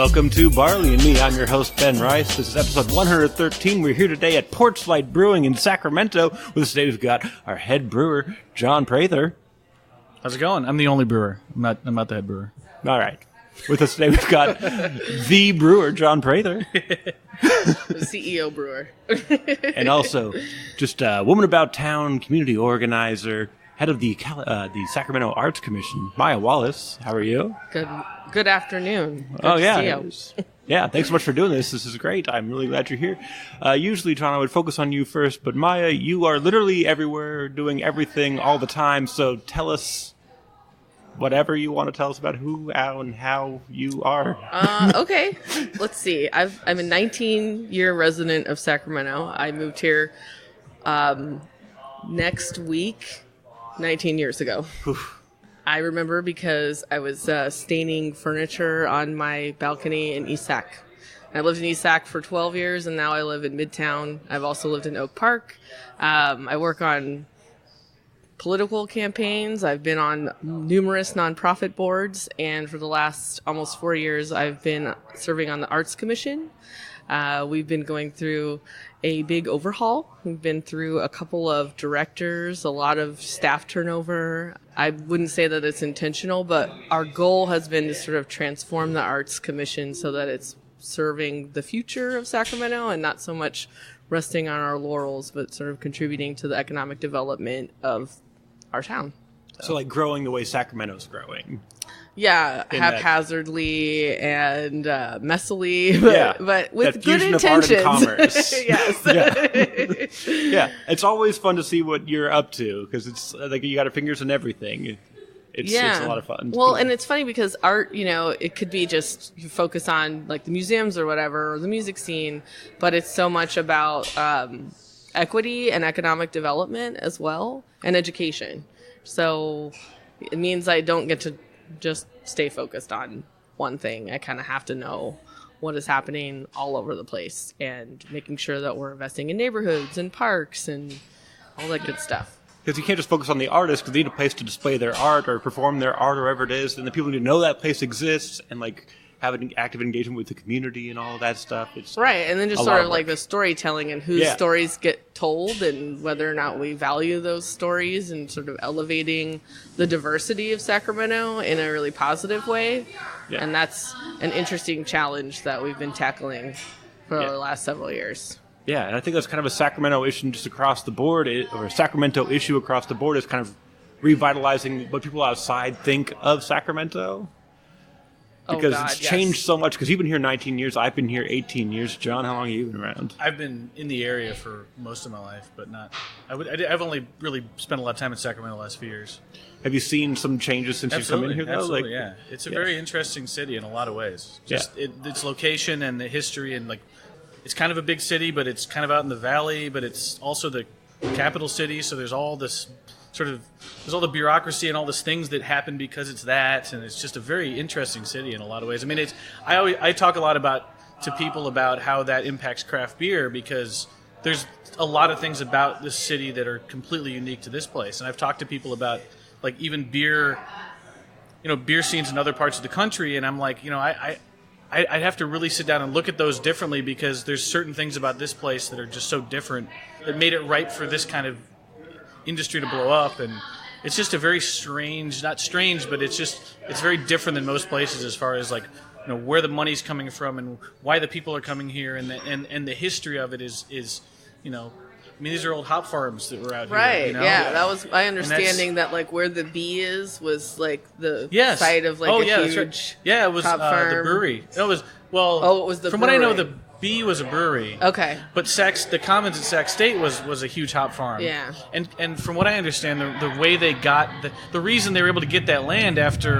Welcome to Barley and Me. I'm your host, Ben Rice. This is episode 113. We're here today at Porchlight Brewing in Sacramento. With us today, we've got our head brewer, John Prather. How's it going? I'm the only brewer. I'm not the head brewer. All right. With us today, we've got the brewer, John Prather. The CEO brewer. And also, just a woman about town, community organizer, head of the Sacramento Arts Commission, Maya Wallace. How are you? Good afternoon. Good to see you. Yeah, thanks so much for doing this. This is great. I'm really glad you're here. Usually, John, I would focus on you first, but Maya, you are literally everywhere, doing everything all the time. So tell us whatever you want to tell us about who, how, and how you are. Okay, let's see. I'm a 19-year resident of Sacramento. I moved here next week, 19 years ago. Oof. I remember because I was staining furniture on my balcony in East Sac. I lived in East Sac for 12 years, and now I live in Midtown. I've also lived in Oak Park. I work on political campaigns. I've been on numerous nonprofit boards, and for the last almost 4 years, I've been serving on the Arts Commission. We've been going through a big overhaul. We've been through a couple of directors, a lot of staff turnover. I wouldn't say that it's intentional, but our goal has been to sort of transform the Arts Commission so that it's serving the future of Sacramento and not so much resting on our laurels, but sort of contributing to the economic development of our town. So like growing the way Sacramento's growing. Yeah, haphazardly and messily, but with good intentions. Of art and commerce. Yes. Yeah, it's always fun to see what you're up to because it's like you got your fingers in everything. It's a lot of fun. Well, and it's funny because art, it could be just you focus on like the museums or whatever, or the music scene, but it's so much about equity and economic development as well, and education. So it means I don't get to just stay focused on one thing. I kind of have to know what is happening all over the place and making sure that we're investing in neighborhoods and parks and all that good stuff. Because you can't just focus on the artists because they need a place to display their art or perform their art or whatever it is. And the people need to know that place exists and like have an active engagement with the community and all of that stuff. It's right, and then just sort of like the storytelling and whose stories get told and whether or not we value those stories and sort of elevating the diversity of Sacramento in a really positive way. Yeah. And that's an interesting challenge that we've been tackling for the last several years. Yeah, and I think that's kind of a Sacramento issue just across the board, or a Sacramento issue across the board is kind of revitalizing what people outside think of Sacramento. Because it's changed so much. Because you've been here 19 years. I've been here 18 years. John, how long have you been around? I've been in the area for most of my life, but not. I've only really spent a lot of time in Sacramento the last few years. Have you seen some changes since you've come in here, though? Absolutely, yeah. It's a very interesting city in a lot of ways. Just its location and the history and like, it's kind of a big city, but it's kind of out in the valley. But it's also the capital city, so there's all this. There's all the bureaucracy and all these things that happen because it's that, and it's just a very interesting city in a lot of ways. I mean, I talk a lot to people about how that impacts craft beer because there's a lot of things about this city that are completely unique to this place. And I've talked to people about like even beer scenes in other parts of the country, and I'm like, I'd have to really sit down and look at those differently because there's certain things about this place that are just so different that made it ripe for this kind of industry to blow up. And it's just a very not strange, but it's very different than most places as far as like, where the money's coming from and why the people are coming here and the history of it is these are old hop farms that were out here. Right, yeah, that was my understanding that like where the bee was like the site of like a huge right. Yeah, it was hop farm. The brewery. It was, it was the from brewery. what I know, the bee was a brewery. Okay. But the Commons at Sac State was a huge hop farm. Yeah. And from what I understand, the way they got the reason they were able to get that land after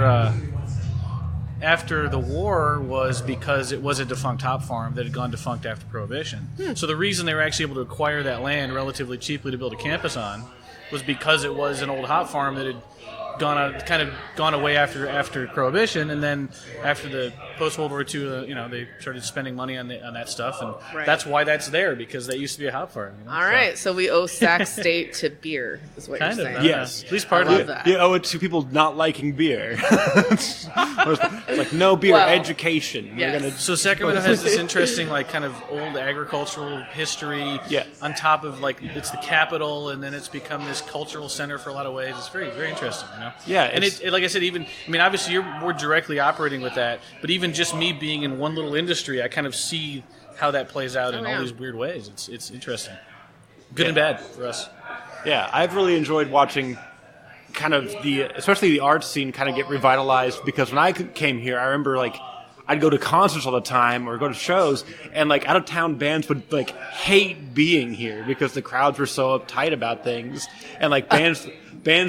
the war was because it was a defunct hop farm that had gone defunct after Prohibition. So the reason they were actually able to acquire that land relatively cheaply to build a campus on was because it was an old hop farm that had gone away after Prohibition, and then after the post-World War II, they started spending money on that stuff, and that's why that's there, because that used to be a hop farm. All right, so we owe Sac State to beer, is what you're saying. Yes, at least part of it. That. You owe it to people not liking beer. Like no beer Well, education. yes. We're gonna So Sacramento has this interesting, like, kind of old agricultural history. Yes. On top of, like, it's the capital, and then it's become this cultural center for a lot of ways. It's very, very interesting, you know. Yeah, And it's- it like I said, obviously you're more directly operating with that, but even just me being in one little industry, I kind of see how that plays out in yeah. all these weird ways. It's interesting, good and bad for us. Yeah, I've really enjoyed watching kind of especially the art scene kind of get revitalized, because when I came here, I remember like I'd go to concerts all the time or go to shows, and like out of town bands would like hate being here because the crowds were so uptight about things, and like bands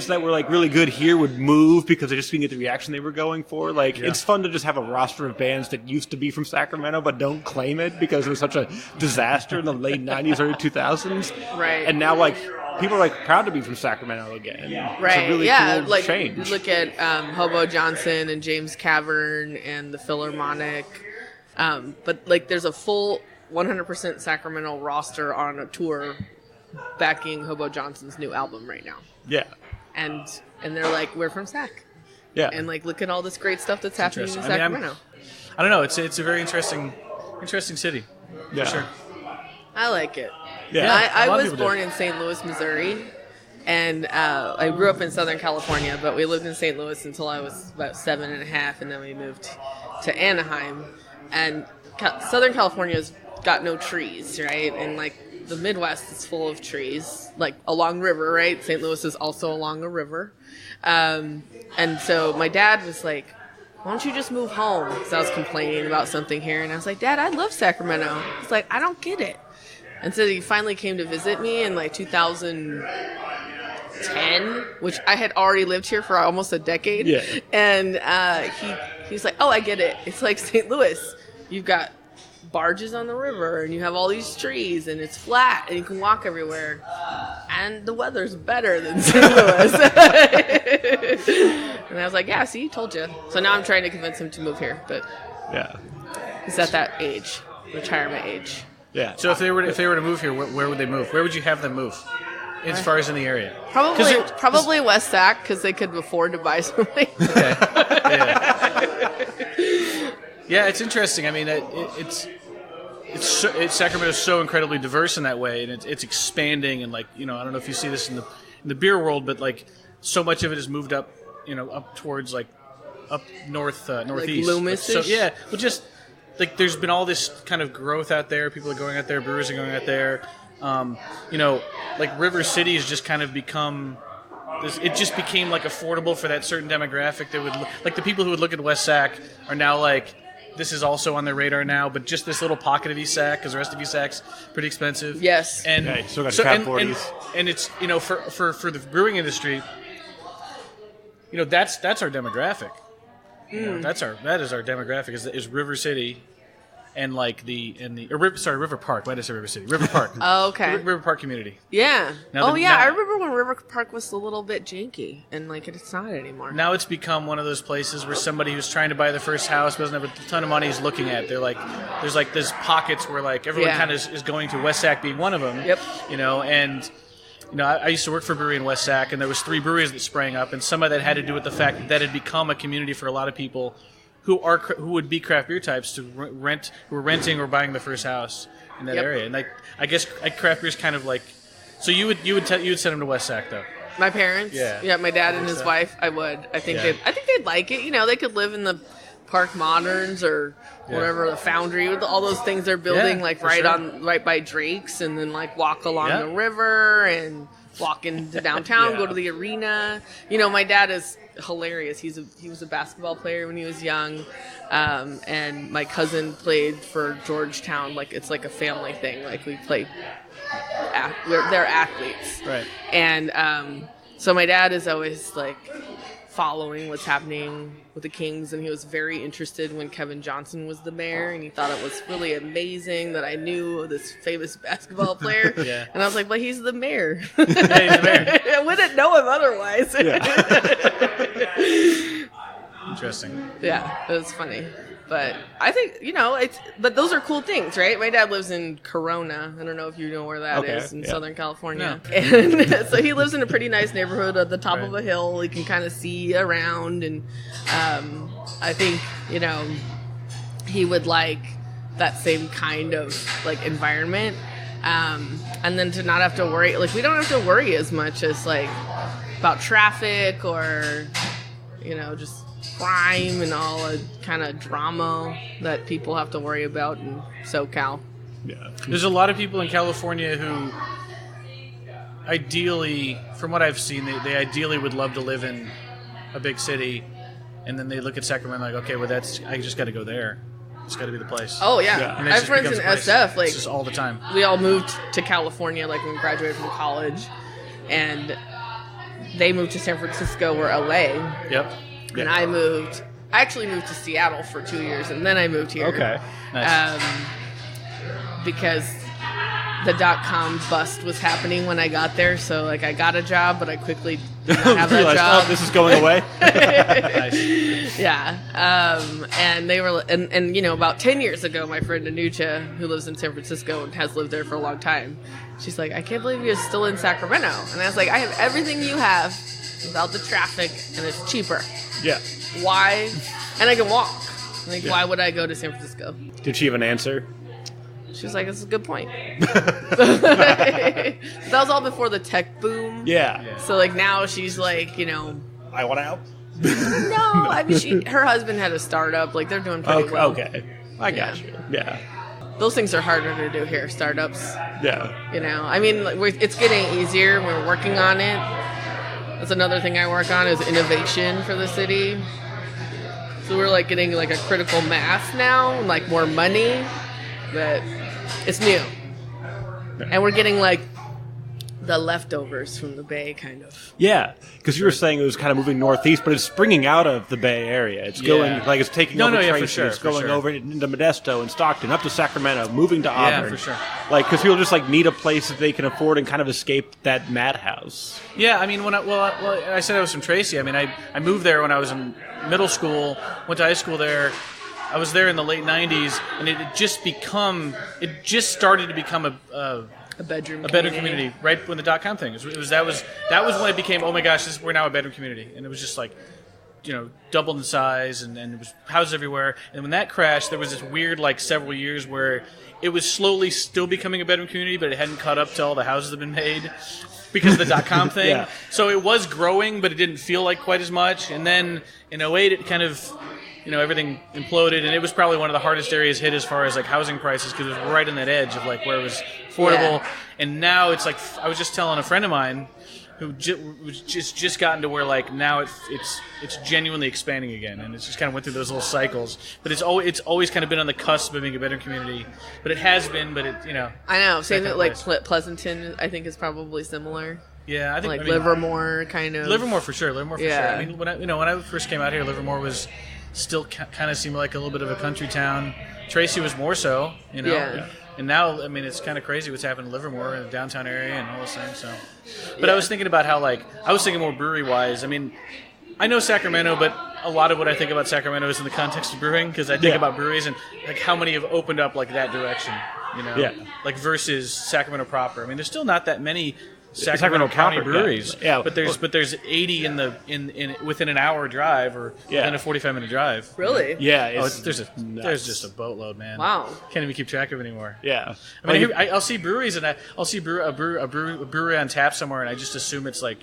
that were like really good here would move because they just didn't get the reaction they were going for. Like it's fun to just have a roster of bands that used to be from Sacramento but don't claim it because it was such a disaster in the late 90s, early 2000s. Right. And now like people are like proud to be from Sacramento again. Right. It's a really yeah. cool Like change. look at Hobo Johnson and James Cavern and the Philharmonic. But like there's a full 100% Sacramento roster on a tour backing Hobo Johnson's new album right now. Yeah. And they're like, we're from Sac. Yeah. And like look at all this great stuff that's happening in interesting. I mean, Sacramento. I don't know. It's a very interesting city. Yeah. For sure. I like it. Yeah. I a lot of was people born do. in St. Louis, Missouri, and I grew up in Southern California, but we lived in St. Louis until I was about 7.5, and then we moved to Anaheim. And Southern California's got no trees, right? And like the Midwest is full of trees, like along river, right? St. Louis is also along a river. And so my dad was like, why don't you just move home? Because I was complaining about something here, and I was like, Dad, I love Sacramento. He's like, I don't get it. And so he finally came to visit me in like 2010, which I had already lived here for almost a decade. Yeah. And he's like, oh, I get it. It's like St. Louis. You've got barges on the river, and you have all these trees, and it's flat, and you can walk everywhere. And the weather's better than St. Louis. And I was like, yeah, see, told you. So now I'm trying to convince him to move here, but Yeah. he's at that age, retirement age. Yeah. So if they were to move here, where would they move? Where would you have them move? As far as in the area, Probably West Sac, because they could afford to buy something. Yeah, it's interesting. I mean, Sacramento's so incredibly diverse in that way, and it's expanding. And like, you know, I don't know if you see this in the beer world, but like so much of it has moved up, you know, up towards like up northeast, Like Loomis-ish? So yeah, well, just like there's been all this kind of growth out there. People are going out there. Brewers are going out there. You know, like River City has just kind of become. It just became like affordable for that certain demographic that would like the people who would look at West Sac are now like. This is also on their radar now, but just this little pocket of East Sac, because the rest of East Sac's pretty expensive. Yes. And Yeah, you still got Cap 40s. and it's, you know, for the brewing industry, you know, that's our demographic. You know, that is our demographic is River City, and like River Park. Why did I say River City? River Park. Oh, okay. River Park community. Yeah. Now I remember when River Park was a little bit janky, and like it's not anymore. Now it's become one of those places where somebody who's trying to buy their first house doesn't have a ton of money is looking at. They're like, there's pockets where like everyone Yeah. kind of is going to West Sac being one of them. Yep. You know, and you know, I used to work for a brewery in West Sac, and there was 3 breweries that sprang up, and some of that had to do with the fact that had become a community for a lot of people who would be craft beer types who were renting or buying the first house in that Yep. area. And like, I guess like craft beer's kind of like, so you would send them to West Sac though. My parents, Yeah. my dad and his wife, I would. I think they'd like it. You know, they could live in the Park Moderns or whatever, the Foundry, with all those things they're building, Yeah, like for right by Drake's, and then like walk along Yeah. the river and walk into downtown, Yeah. go to the arena. You know, my dad is hilarious. He was a basketball player when he was young, and my cousin played for Georgetown. Like it's like a family thing. Like we play. They're athletes, Right. and so my dad is always like following what's happening with the Kings, and he was very interested when Kevin Johnson was the mayor, and he thought it was really amazing that I knew this famous basketball player. Yeah. And I was like, well, he's the mayor. Yeah, he's the mayor. I wouldn't know him otherwise. Interesting. Yeah, it was funny. But I think, but those are cool things, right? My dad lives in Corona. I don't know if you know where that is in Southern California. No. And so he lives in a pretty nice neighborhood at the top of a hill. He can kind of see around. And I think, he would like that same kind of like environment. And then to not have to worry, like we don't have to worry as much as like about traffic or, just crime and all the kind of drama that people have to worry about in SoCal. Yeah. There's a lot of people in California who ideally, from what I've seen, they ideally would love to live in a big city, and then they look at Sacramento like, okay, well I just got to go there. It's got to be the place. Oh, yeah. I have friends in SF. Like, it's just all the time. We all moved to California, like, when we graduated from college. And they moved to San Francisco or LA. Yep. And I actually moved to Seattle for 2 years, and then I moved here. Okay. Nice. Because the .com bust was happening when I got there, so like I got a job, but I quickly did not have that job. Oh, this is going away. Nice. Yeah, and they were, and about 10 years ago, my friend Anucha, who lives in San Francisco and has lived there for a long time, she's like, I can't believe you're still in Sacramento, and I was like, I have everything you have without the traffic, and it's cheaper. Yeah. Why? And I can walk. Like, why would I go to San Francisco? Did she have an answer? She was like, that's a good point. That was all before the tech boom. Yeah. So, like, now she's like, I want out. No, I mean, her husband had a startup. Like, they're doing pretty well. Okay. I got you. Yeah. Those things are harder to do here, startups. Yeah. I mean, like, it's getting easier. We're working on it. That's another thing I work on is innovation for the city. So we're, like, getting, like, a critical mass now, and, like, more money. But it's new. And we're getting, like, the leftovers from the Bay, kind of. Yeah, because you were saying it was kind of moving northeast, but it's springing out of the Bay Area. It's going, like, it's taking over Tracy. For sure, it's going over into Modesto and Stockton, up to Sacramento, moving to Auburn. Yeah, for sure. Like, because people just, like, need a place that they can afford and kind of escape that madhouse. Yeah, I mean, I said I was from Tracy. I mean, I moved there when I was in middle school, went to high school there. I was there in the late 90s, and it just started to become a bedroom community right when the .com thing. That was when it became, oh my gosh, we're now a bedroom community, and it was just like, doubled in size, and it was houses everywhere. And when that crashed, there was this weird like several years where it was slowly still becoming a bedroom community, but it hadn't caught up to all the houses that had been made because of the .com thing. Yeah. So it was growing, but it didn't feel like quite as much. And then in 2008, it kind of everything imploded, and it was probably one of the hardest areas hit as far as like housing prices because it was right on that edge of like where it was affordable. Yeah. And now it's like I was just telling a friend of mine who just gotten to where like now it's genuinely expanding again, and it's just kind of went through those little cycles. But it's always kind of been on the cusp of being a better community. But it has been, but it I know same that like Pleasanton I think is probably similar. Yeah, I think Livermore kind of. Livermore for sure. I mean when I first came out here, Livermore was still kind of seemed like a little bit of a country town. Tracy was more so, Yeah. And now, I mean, it's kind of crazy what's happened in Livermore, in the downtown area, and all those things. So, but I was thinking about how, like, I was thinking more brewery-wise. I mean, I know Sacramento, but a lot of what I think about Sacramento is in the context of brewing, because I think about breweries and like how many have opened up like that direction, like versus Sacramento proper. I mean, there's still not that many Sacramento County breweries, but there's 80 in within an hour drive or within a 45-minute drive. Really? Yeah. There's just a boatload, man. Wow. Can't even keep track of it anymore. Yeah. I mean, I'll see breweries and I'll see a brewery on tap somewhere, and I just assume it's like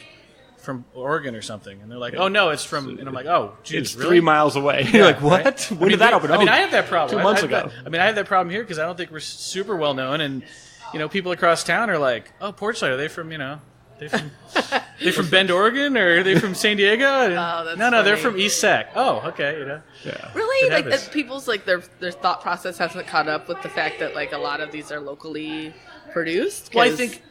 from Oregon or something, and they're like, "Oh no, it's from," and I'm like, "Oh, geez, it's really? 3 miles away." You're like, "What? Right? When did that open?" I mean, I have that problem 2 months ago. I have that problem here because I don't think we're super well known, and people across town are like, "Oh, Porchlight, are they from They from Bend, Oregon, or are they from San Diego?" That's no, funny. They're from East Sac. Oh, okay, Yeah. Really? Like people's like their thought process hasn't caught up with the fact that like a lot of these are locally produced. Well, I think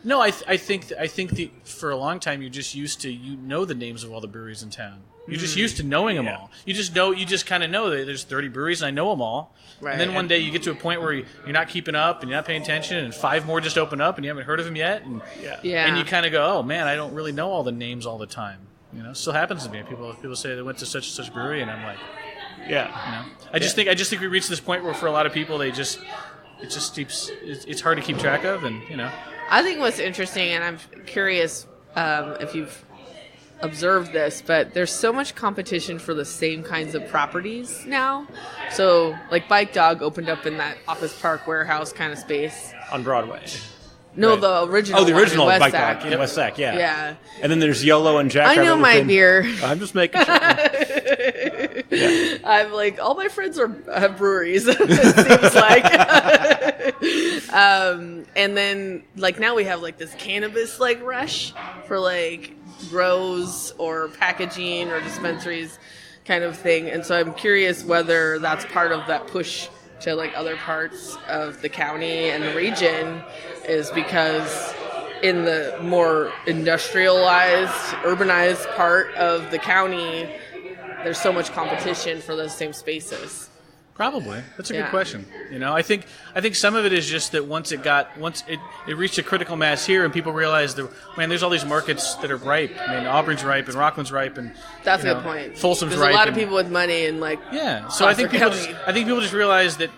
for a long time you're just used to the names of all the breweries in town. You're just used to knowing them all. You just kind of know that there's 30 breweries and I know them all. Right. And then one day you get to a point where you're not keeping up and you're not paying attention, and 5 more just open up and you haven't heard of them yet. And and you kind of go, oh man, I don't really know all the names all the time. Still happens to me. People say they went to such and such brewery, and I'm like, Yeah. I just think we reached this point where for a lot of people it's hard to keep track of, and I think what's interesting, and I'm curious if you've observed this, but there's so much competition for the same kinds of properties now. So, like Bike Dog opened up in that Office Park warehouse kind of space on Broadway. No, right. the original. Oh, the original one in Bike West Dog in West Sac, yeah. Yeah. And then there's YOLO and Jack. I know my beer. I'm just making sure. Yeah. I'm like, all my friends have breweries, it seems like. And then, like, now we have, like, this cannabis, like, rush for, like, grows or packaging or dispensaries kind of thing. And so I'm curious whether that's part of that push to, like, other parts of the county and the region is because in the more industrialized, urbanized part of the county, there's so much competition for those same spaces. Probably. That's a good question. I think some of it is just that once it reached a critical mass here, and people realized that, man, there's all these markets that are ripe. I mean, Auburn's ripe and Rockland's ripe, and that's a good point. Folsom's there's ripe. There's a lot of people with money and like So I think people just realize that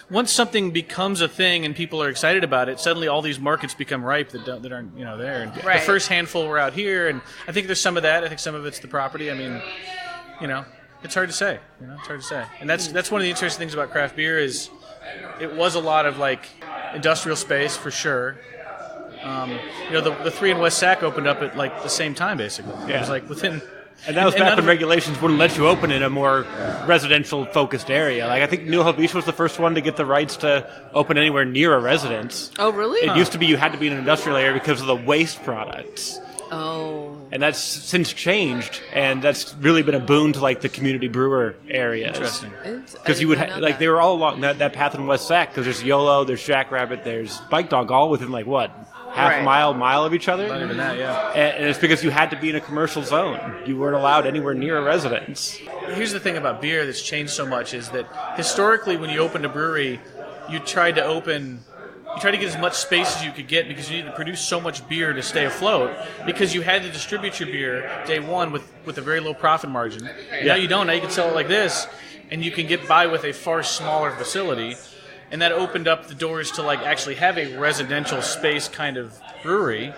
once something becomes a thing and people are excited about it, suddenly all these markets become ripe that aren't there. And the first handful were out here, and I think there's some of that. I think some of it's the property. I mean, it's hard to say. It's hard to say. And that's one of the interesting things about craft beer is it was a lot of like industrial space for sure. The three in West Sac opened up at like the same time basically. Yeah. It was like within. And that was back when regulations wouldn't let you open in a more residential focused area. Like I think New Hope Beach was the first one to get the rights to open anywhere near a residence. Oh, really? It used to be you had to be in an industrial area because of the waste products. Oh. And that's since changed, and that's really been a boon to like the community brewer areas. Interesting. Because you would they were all along that path in West Sac. Because there's YOLO, there's Jackrabbit, there's Bike Dog, all within like what, half a mile of each other. Not even that, yeah. And it's because you had to be in a commercial zone. You weren't allowed anywhere near a residence. Here's the thing about beer that's changed so much is that historically, when you opened a brewery, you tried to get as much space as you could get because you needed to produce so much beer to stay afloat because you had to distribute your beer day one with a very low profit margin. Yeah. Now you don't. Now you can sell it like this, and you can get by with a far smaller facility. And that opened up the doors to like actually have a residential space kind of brewery.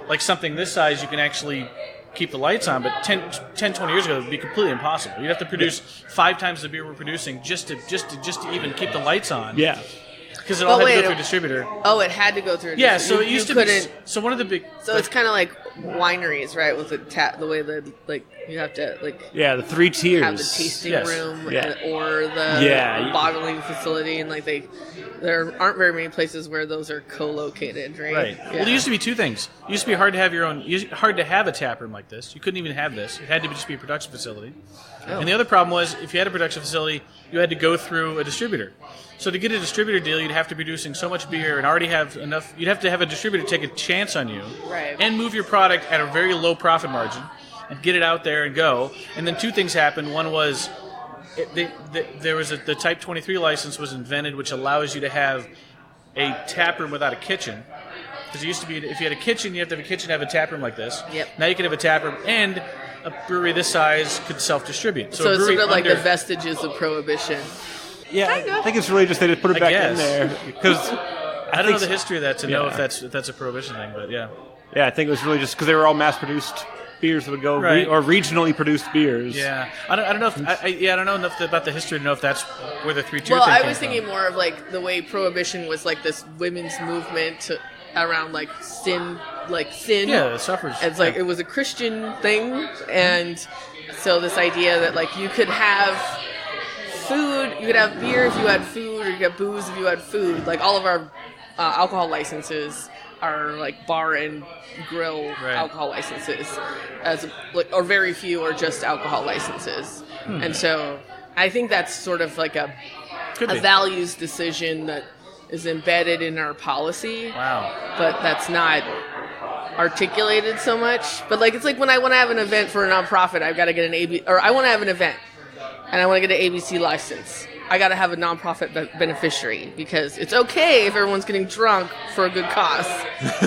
Like something this size, you can actually keep the lights on, but 10, 20 years ago, it would be completely impossible. You'd have to produce 5 times the beer we're producing just to even keep the lights on. Yeah. Because it all had to go through a distributor. Oh, it had to go through a distributor. Yeah, so it used to be. So one of the big. So it's kind of like wineries, right? With the way that like you have to like. Yeah, the 3 tiers. Have the tasting room or the bottling facility, and like there aren't very many places where those are co-located, right? Right. Yeah. Well, there used to be 2 things. It used to be hard to have hard to have a tap room like this. You couldn't even have this. It had to just be a production facility. Oh. And the other problem was if you had a production facility, you had to go through a distributor. So to get a distributor deal, you'd have to be producing so much beer and already have enough. You'd have to have a distributor take a chance on you, right, and move your product at a very low profit margin, and get it out there and go. And then 2 things happened. One was there was the Type 23 license was invented, which allows you to have a tap room without a kitchen. Because it used to be if you had a kitchen, you have to have a kitchen to have a tap room like this. Yep. Now you can have a tap room and a brewery this size could self-distribute. So it's sort of like the vestiges of Prohibition. Yeah, I think it's really just they just put it back in there because I don't know the history of that to know if that's a Prohibition thing, but yeah. Yeah, I think it was really just because they were all mass-produced beers that would go or regionally produced beers. Yeah, I don't know if I don't know enough about the history to know if that's where the 3-tier thing came from. Well, I was thinking more of like the way Prohibition was like this women's movement around like sin. Yeah, the suffrage. It's like it was a Christian thing, and so this idea that like you could have food, you could have beer if you had food, or you could have booze if you had food. Like all of our alcohol licenses are like bar and grill alcohol licenses, or very few are just alcohol licenses. And so I think that's sort of like a values decision that is embedded in our policy. Wow. But that's not articulated so much. But like it's like when I want to have an event for a nonprofit, I've got to get I want to have an event and I want to get an ABC license. I got to have a nonprofit beneficiary because it's okay if everyone's getting drunk for a good cause,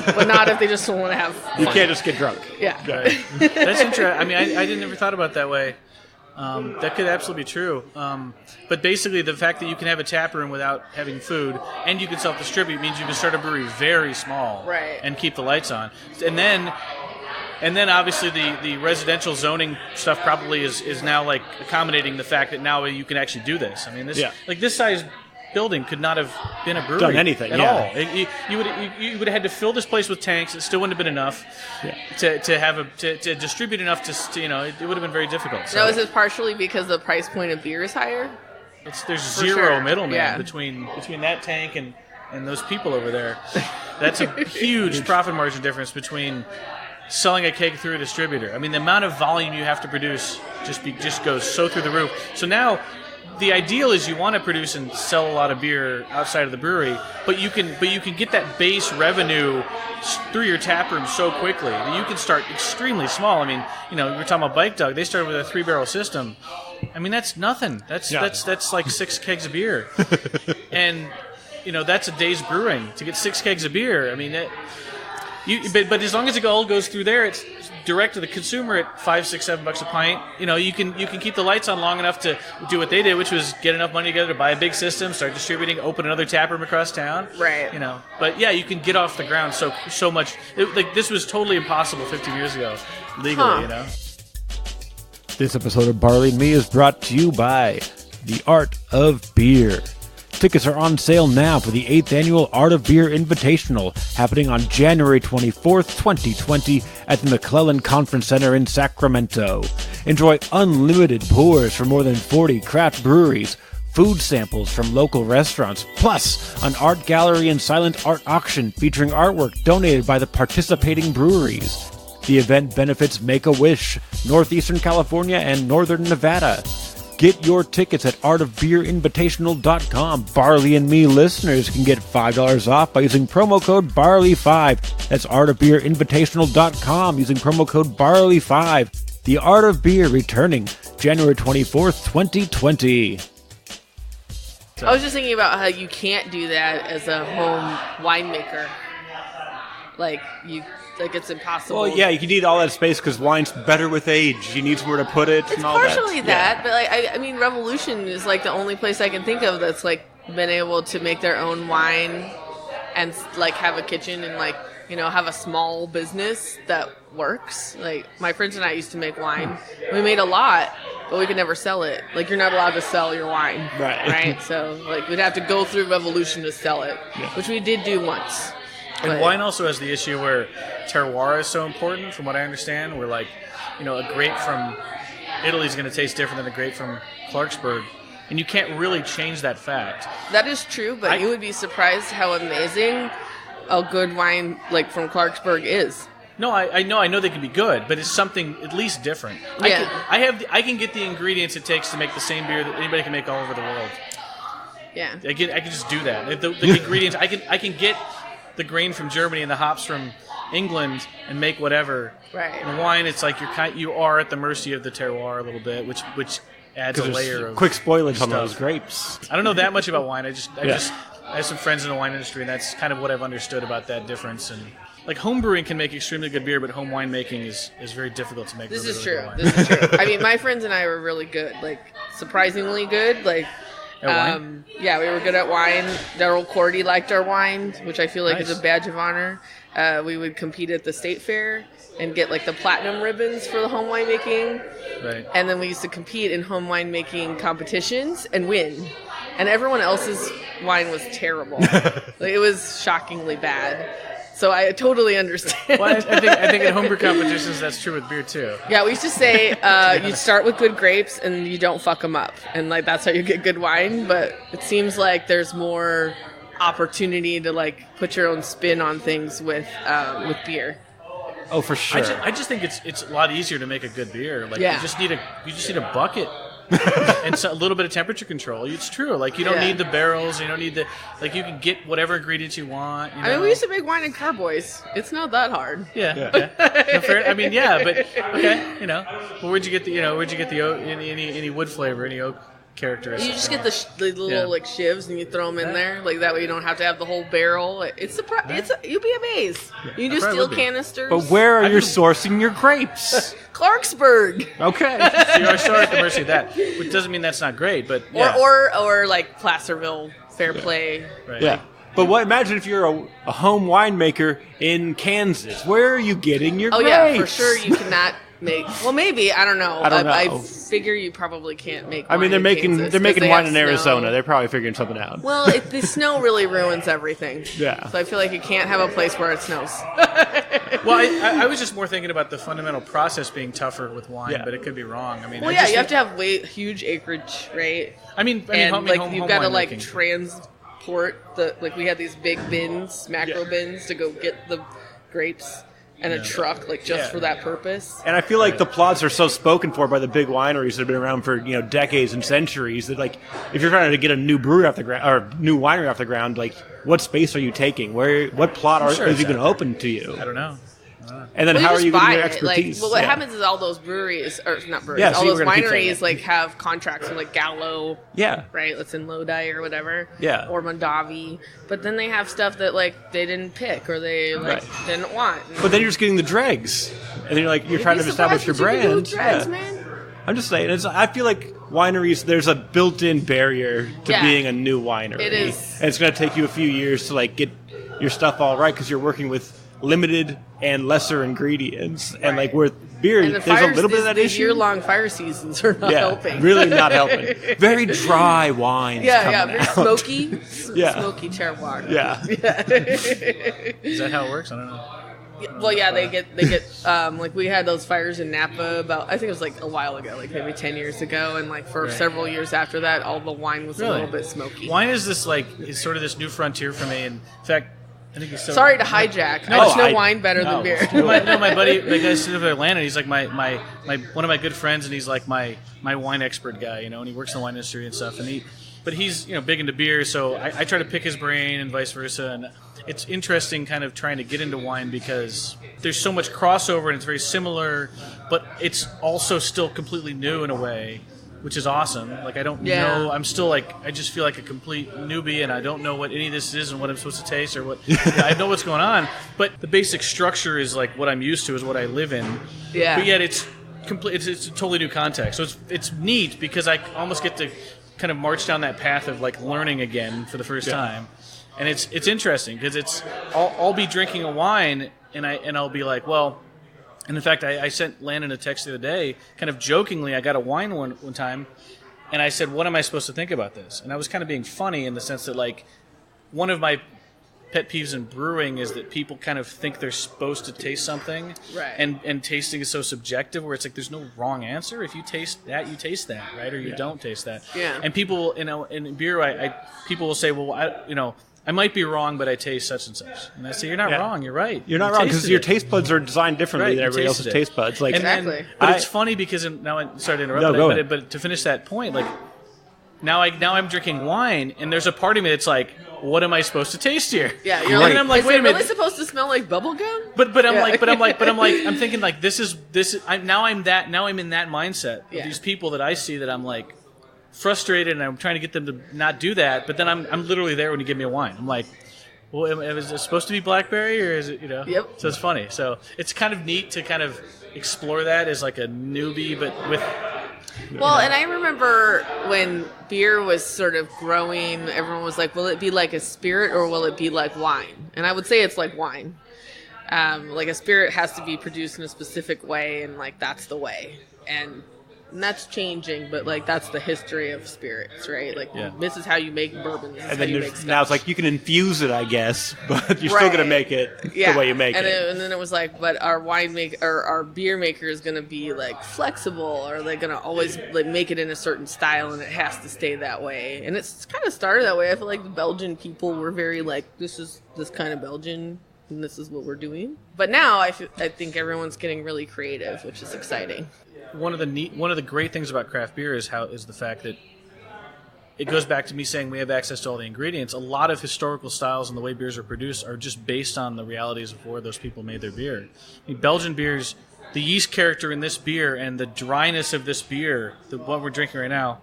but not if they just want to have fun. You can't just get drunk. Yeah. Right. That's interesting. I mean, I didn't ever thought about it that way. That could absolutely be true. But basically, the fact that you can have a tap room without having food, and you can self-distribute, means you can start a brewery very small, right, and keep the lights on. And then obviously the residential zoning stuff probably is now like accommodating the fact that now you can actually do this. I mean, this size building could not have been a brewery done anything at all. You would have had to fill this place with tanks. It still wouldn't have been enough to distribute enough to it would have been very difficult. So now, is it partially because the price point of beer is higher? There's zero middleman between that tank and those people over there. That's a huge profit margin difference between selling a keg through a distributor. I mean, the amount of volume you have to produce just goes so through the roof. So now, the ideal is you want to produce and sell a lot of beer outside of the brewery, but you can get that base revenue through your tap room so quickly that you can start extremely small. I mean, we were talking about Bike Dog. They started with a 3-barrel system. I mean, that's nothing. That's like 6 kegs of beer, and that's a day's brewing to get 6 kegs of beer. I mean, but as long as it all goes through there, it's direct to the consumer at $5, $6, $7 a pint. You can keep the lights on long enough to do what they did, which was get enough money together to buy a big system, start distributing, open another tap room across town. Right. But yeah, you can get off the ground so much. This was totally impossible 15 years ago, legally. This episode of Barley and Me is brought to you by The Art of Beer. Tickets are on sale now for the 8th Annual Art of Beer Invitational, happening on January 24th, 2020 at the McClellan Conference Center in Sacramento. Enjoy unlimited pours from more than 40 craft breweries, food samples from local restaurants, plus an art gallery and silent art auction featuring artwork donated by the participating breweries. The event benefits Make-A-Wish, Northeastern California, and Northern Nevada. Get your tickets at artofbeerinvitational.com. Barley and Me listeners can get $5 off by using promo code BARLEY5. That's artofbeerinvitational.com using promo code BARLEY5. The Art of Beer returning January 24th, 2020. I was just thinking about how you can't do that as a home winemaker. It's impossible. Well, yeah, you need all that space because wine's better with age. You need somewhere to put it. It's and all partially that, but I mean, Revolution is the only place I can think of that's been able to make their own wine and have a kitchen and have a small business that works. My friends and I used to make wine. We made a lot, but we could never sell it. You're not allowed to sell your wine, right? So we'd have to go through Revolution to sell it, which we did do once. And wine also has the issue where terroir is so important, from what I understand, where a grape from Italy is going to taste different than a grape from Clarksburg, and you can't really change that fact. That is true, but you would be surprised how amazing a good wine from Clarksburg is. No, I know they can be good, but it's something at least different. Yeah. I can get the ingredients it takes to make the same beer that anybody can make all over the world. Yeah, I can just do that. The ingredients I can get the grain from Germany and the hops from England and make whatever. Right. And wine, it's you are at the mercy of the terroir a little bit, which adds a layer of quick spoilage on stuff. those grapes. I don't know that much about wine. I have some friends in the wine industry, and that's kind of what I've understood about that difference. And home brewing can make extremely good beer, but home winemaking is very difficult to make. This really is true. Good wine. This is true. I mean, my friends and I were really good, surprisingly good. At wine? Yeah, we were good at wine. Daryl Cordy liked our wine, which I feel is a badge of honor. We would compete at the state fair and get the platinum ribbons for the home winemaking. Right. And then we used to compete in home winemaking competitions and win. And everyone else's wine was terrible. It was shockingly bad. So I totally understand. Well, I think in homebrew competitions that's true with beer too. Yeah, we used to say you start with good grapes and you don't fuck them up, and that's how you get good wine. But it seems there's more opportunity to put your own spin on things with beer. Oh, for sure. I just think it's a lot easier to make a good beer. You just need a bucket. And a little bit of temperature control. It's true. You don't need the barrels. You don't need you can get whatever ingredients you want. I mean, we used to make wine in carboys. It's not that hard. Yeah. No, fair, I mean, yeah, but okay. Well, where'd you get the any wood flavor, any oak characteristics. You just get the little like shivs and you throw them in there, like that way you don't have to have the whole barrel. You'll be amazed. You can do steel canisters. But where are you sourcing your grapes? Clarksburg. Okay. So you're sort of at the mercy of that, which doesn't mean that's not great, but or like Placerville, Fairplay. Right. Yeah. But imagine if you're a home winemaker in Kansas. Where are you getting your grapes? Oh yeah, for sure you cannot make. Well, maybe I don't know. I figure you probably can't make. I mean, they're making wine in Arizona. They're probably figuring something out. Well, the snow really ruins everything. Yeah. So I feel like you can't have a place where it snows. Well, I was just more thinking about the fundamental process being tougher with wine, but it could be wrong. I mean, well, you have to have huge acreage, right? I mean, you've got to like transport we had these big bins, macro bins, to go get the grapes. And a truck, for that purpose. And I feel like the plots are so spoken for by the big wineries that have been around for decades and centuries that if you're trying to get a new brewery off the ground or new winery off the ground, what space are you taking? What plot is even open to you? I don't know. And then how are you getting your expertise? What happens is all those breweries, or not breweries, all those wineries have contracts with Gallo, right? That's in Lodi or whatever, or Mondavi. But then they have stuff that they didn't pick or they didn't want. But then you're just getting the dregs, and then you're trying to establish your brand. Dregs, man. I'm just saying. I feel like wineries, there's a built-in barrier to being a new winery. It is, and it's going to take you a few years to get your stuff all right because you're working with limited and lesser ingredients, and with beer, there's a little bit of that issue. Year-long fire seasons are not helping. Really not helping. Very dry wines. Very smoky. Smoky terroir. Yeah. Is that how it works? I don't know. Well, they get we had those fires in Napa I think it was a while ago, maybe 10 years ago, and for several years after that, all the wine was a little bit smoky. Wine is this is sort of this new frontier for me. In fact, I think sorry to hijack. There's no wine better than beer. My buddy, the guy sitting in Atlanta, he's my one of my good friends, and he's my wine expert guy, and he works in the wine industry and stuff. But he's big into beer, so I try to pick his brain and vice versa. And it's interesting, kind of trying to get into wine because there's so much crossover and it's very similar, but it's also still completely new in a way, which is awesome. I don't know. I'm still I just feel like a complete newbie, and I don't know what any of this is and what I'm supposed to taste or what. I know what's going on, but the basic structure is what I'm used to, is what I live in. Yeah. But yet it's complete. It's a totally new context. So it's neat because I almost get to kind of march down that path of learning again for the first time, and it's interesting because I'll be drinking a wine and I'll be like, well. And in fact, I sent Landon a text the other day, kind of jokingly. I got a wine one time, and I said, what am I supposed to think about this? And I was kind of being funny in the sense that, one of my pet peeves in brewing is that people kind of think they're supposed to taste something. Right. And tasting is so subjective where it's there's no wrong answer. If you taste that, you taste that, right? Or you don't taste that. Yeah. And people, in beer, people will say, well, I might be wrong, but I taste such and such. And I say, you're not wrong. You're right. You're not wrong because your taste buds are designed differently than everybody else's taste buds. Exactly. But it's funny because now I'm sorry to interrupt, but to finish that point, now I'm drinking wine, and there's a part of me that's what am I supposed to taste here? Yeah, you're like, and I'm like, is wait it a minute, really supposed to smell like bubble gum? But I'm thinking this is now I'm in that mindset of these people that I see that I'm frustrated, and I'm trying to get them to not do that, but then I'm literally there when you give me a wine. I'm like, well, is it supposed to be blackberry, or is it, Yep. So it's funny. So it's kind of neat to kind of explore that as a newbie, but with... Well, and I remember when beer was sort of growing, everyone was like, will it be like a spirit or will it be like wine? And I would say it's like wine. A spirit has to be produced in a specific way, and that's the way. And that's changing, but that's the history of spirits, right? This is how you make bourbon. This is and how then you make stuff. now it's you can infuse it, I guess, but you're still going to make it the way you make it. And then it was but our our beer maker is going to be flexible. Or are they going to always make it in a certain style, and it has to stay that way? And it's kind of started that way. I feel like the Belgian people were very this is this kind of Belgian, and this is what we're doing. But now I think everyone's getting really creative, which is exciting. One of the great things about craft beer is the fact that it goes back to me saying we have access to all the ingredients. A lot of historical styles and the way beers are produced are just based on the realities of where those people made their beer. Belgian beers, the yeast character in this beer and the dryness of this beer, what we're drinking right now,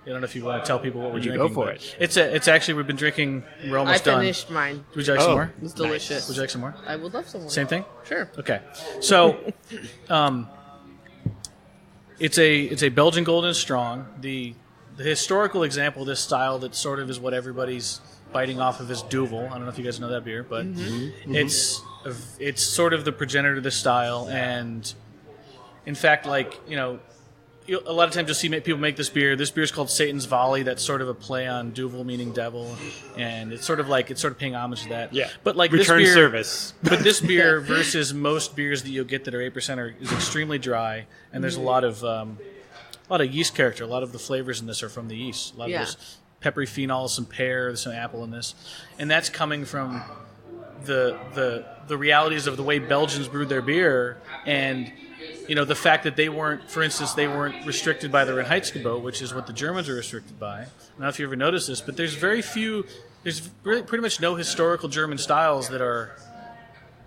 I don't know if you want to tell people what we're You drinking. go for it. It's actually, we've been drinking, we're almost done. I finished mine. Would you like some more? It was delicious. Would you like some more? I would love some more. Same thing? Sure. Okay. So, it's a Belgian Golden Strong. The historical example of this style that sort of is what everybody's biting off of is Duvel. I don't know if you guys know that beer, but it's sort of the progenitor of this style. And in fact, like, a lot of times you'll see people make this beer. This beer is called Satan's Volley. That's sort of a play on Duvel, meaning devil, and it's sort of paying homage to that. Yeah, but like return this beer, service. But this beer versus most beers that you'll get that are 8% is extremely dry, and there's a lot of yeast character. A lot of the flavors in this are from the yeast. A lot of those peppery phenols, some pear, there's some apple in this, and that's coming from the realities of the way Belgians brewed their beer, and the fact that they weren't restricted by the Reinheitsgebot, which is what the Germans are restricted by. I don't know if you ever noticed this, but there's really pretty much no historical German styles that are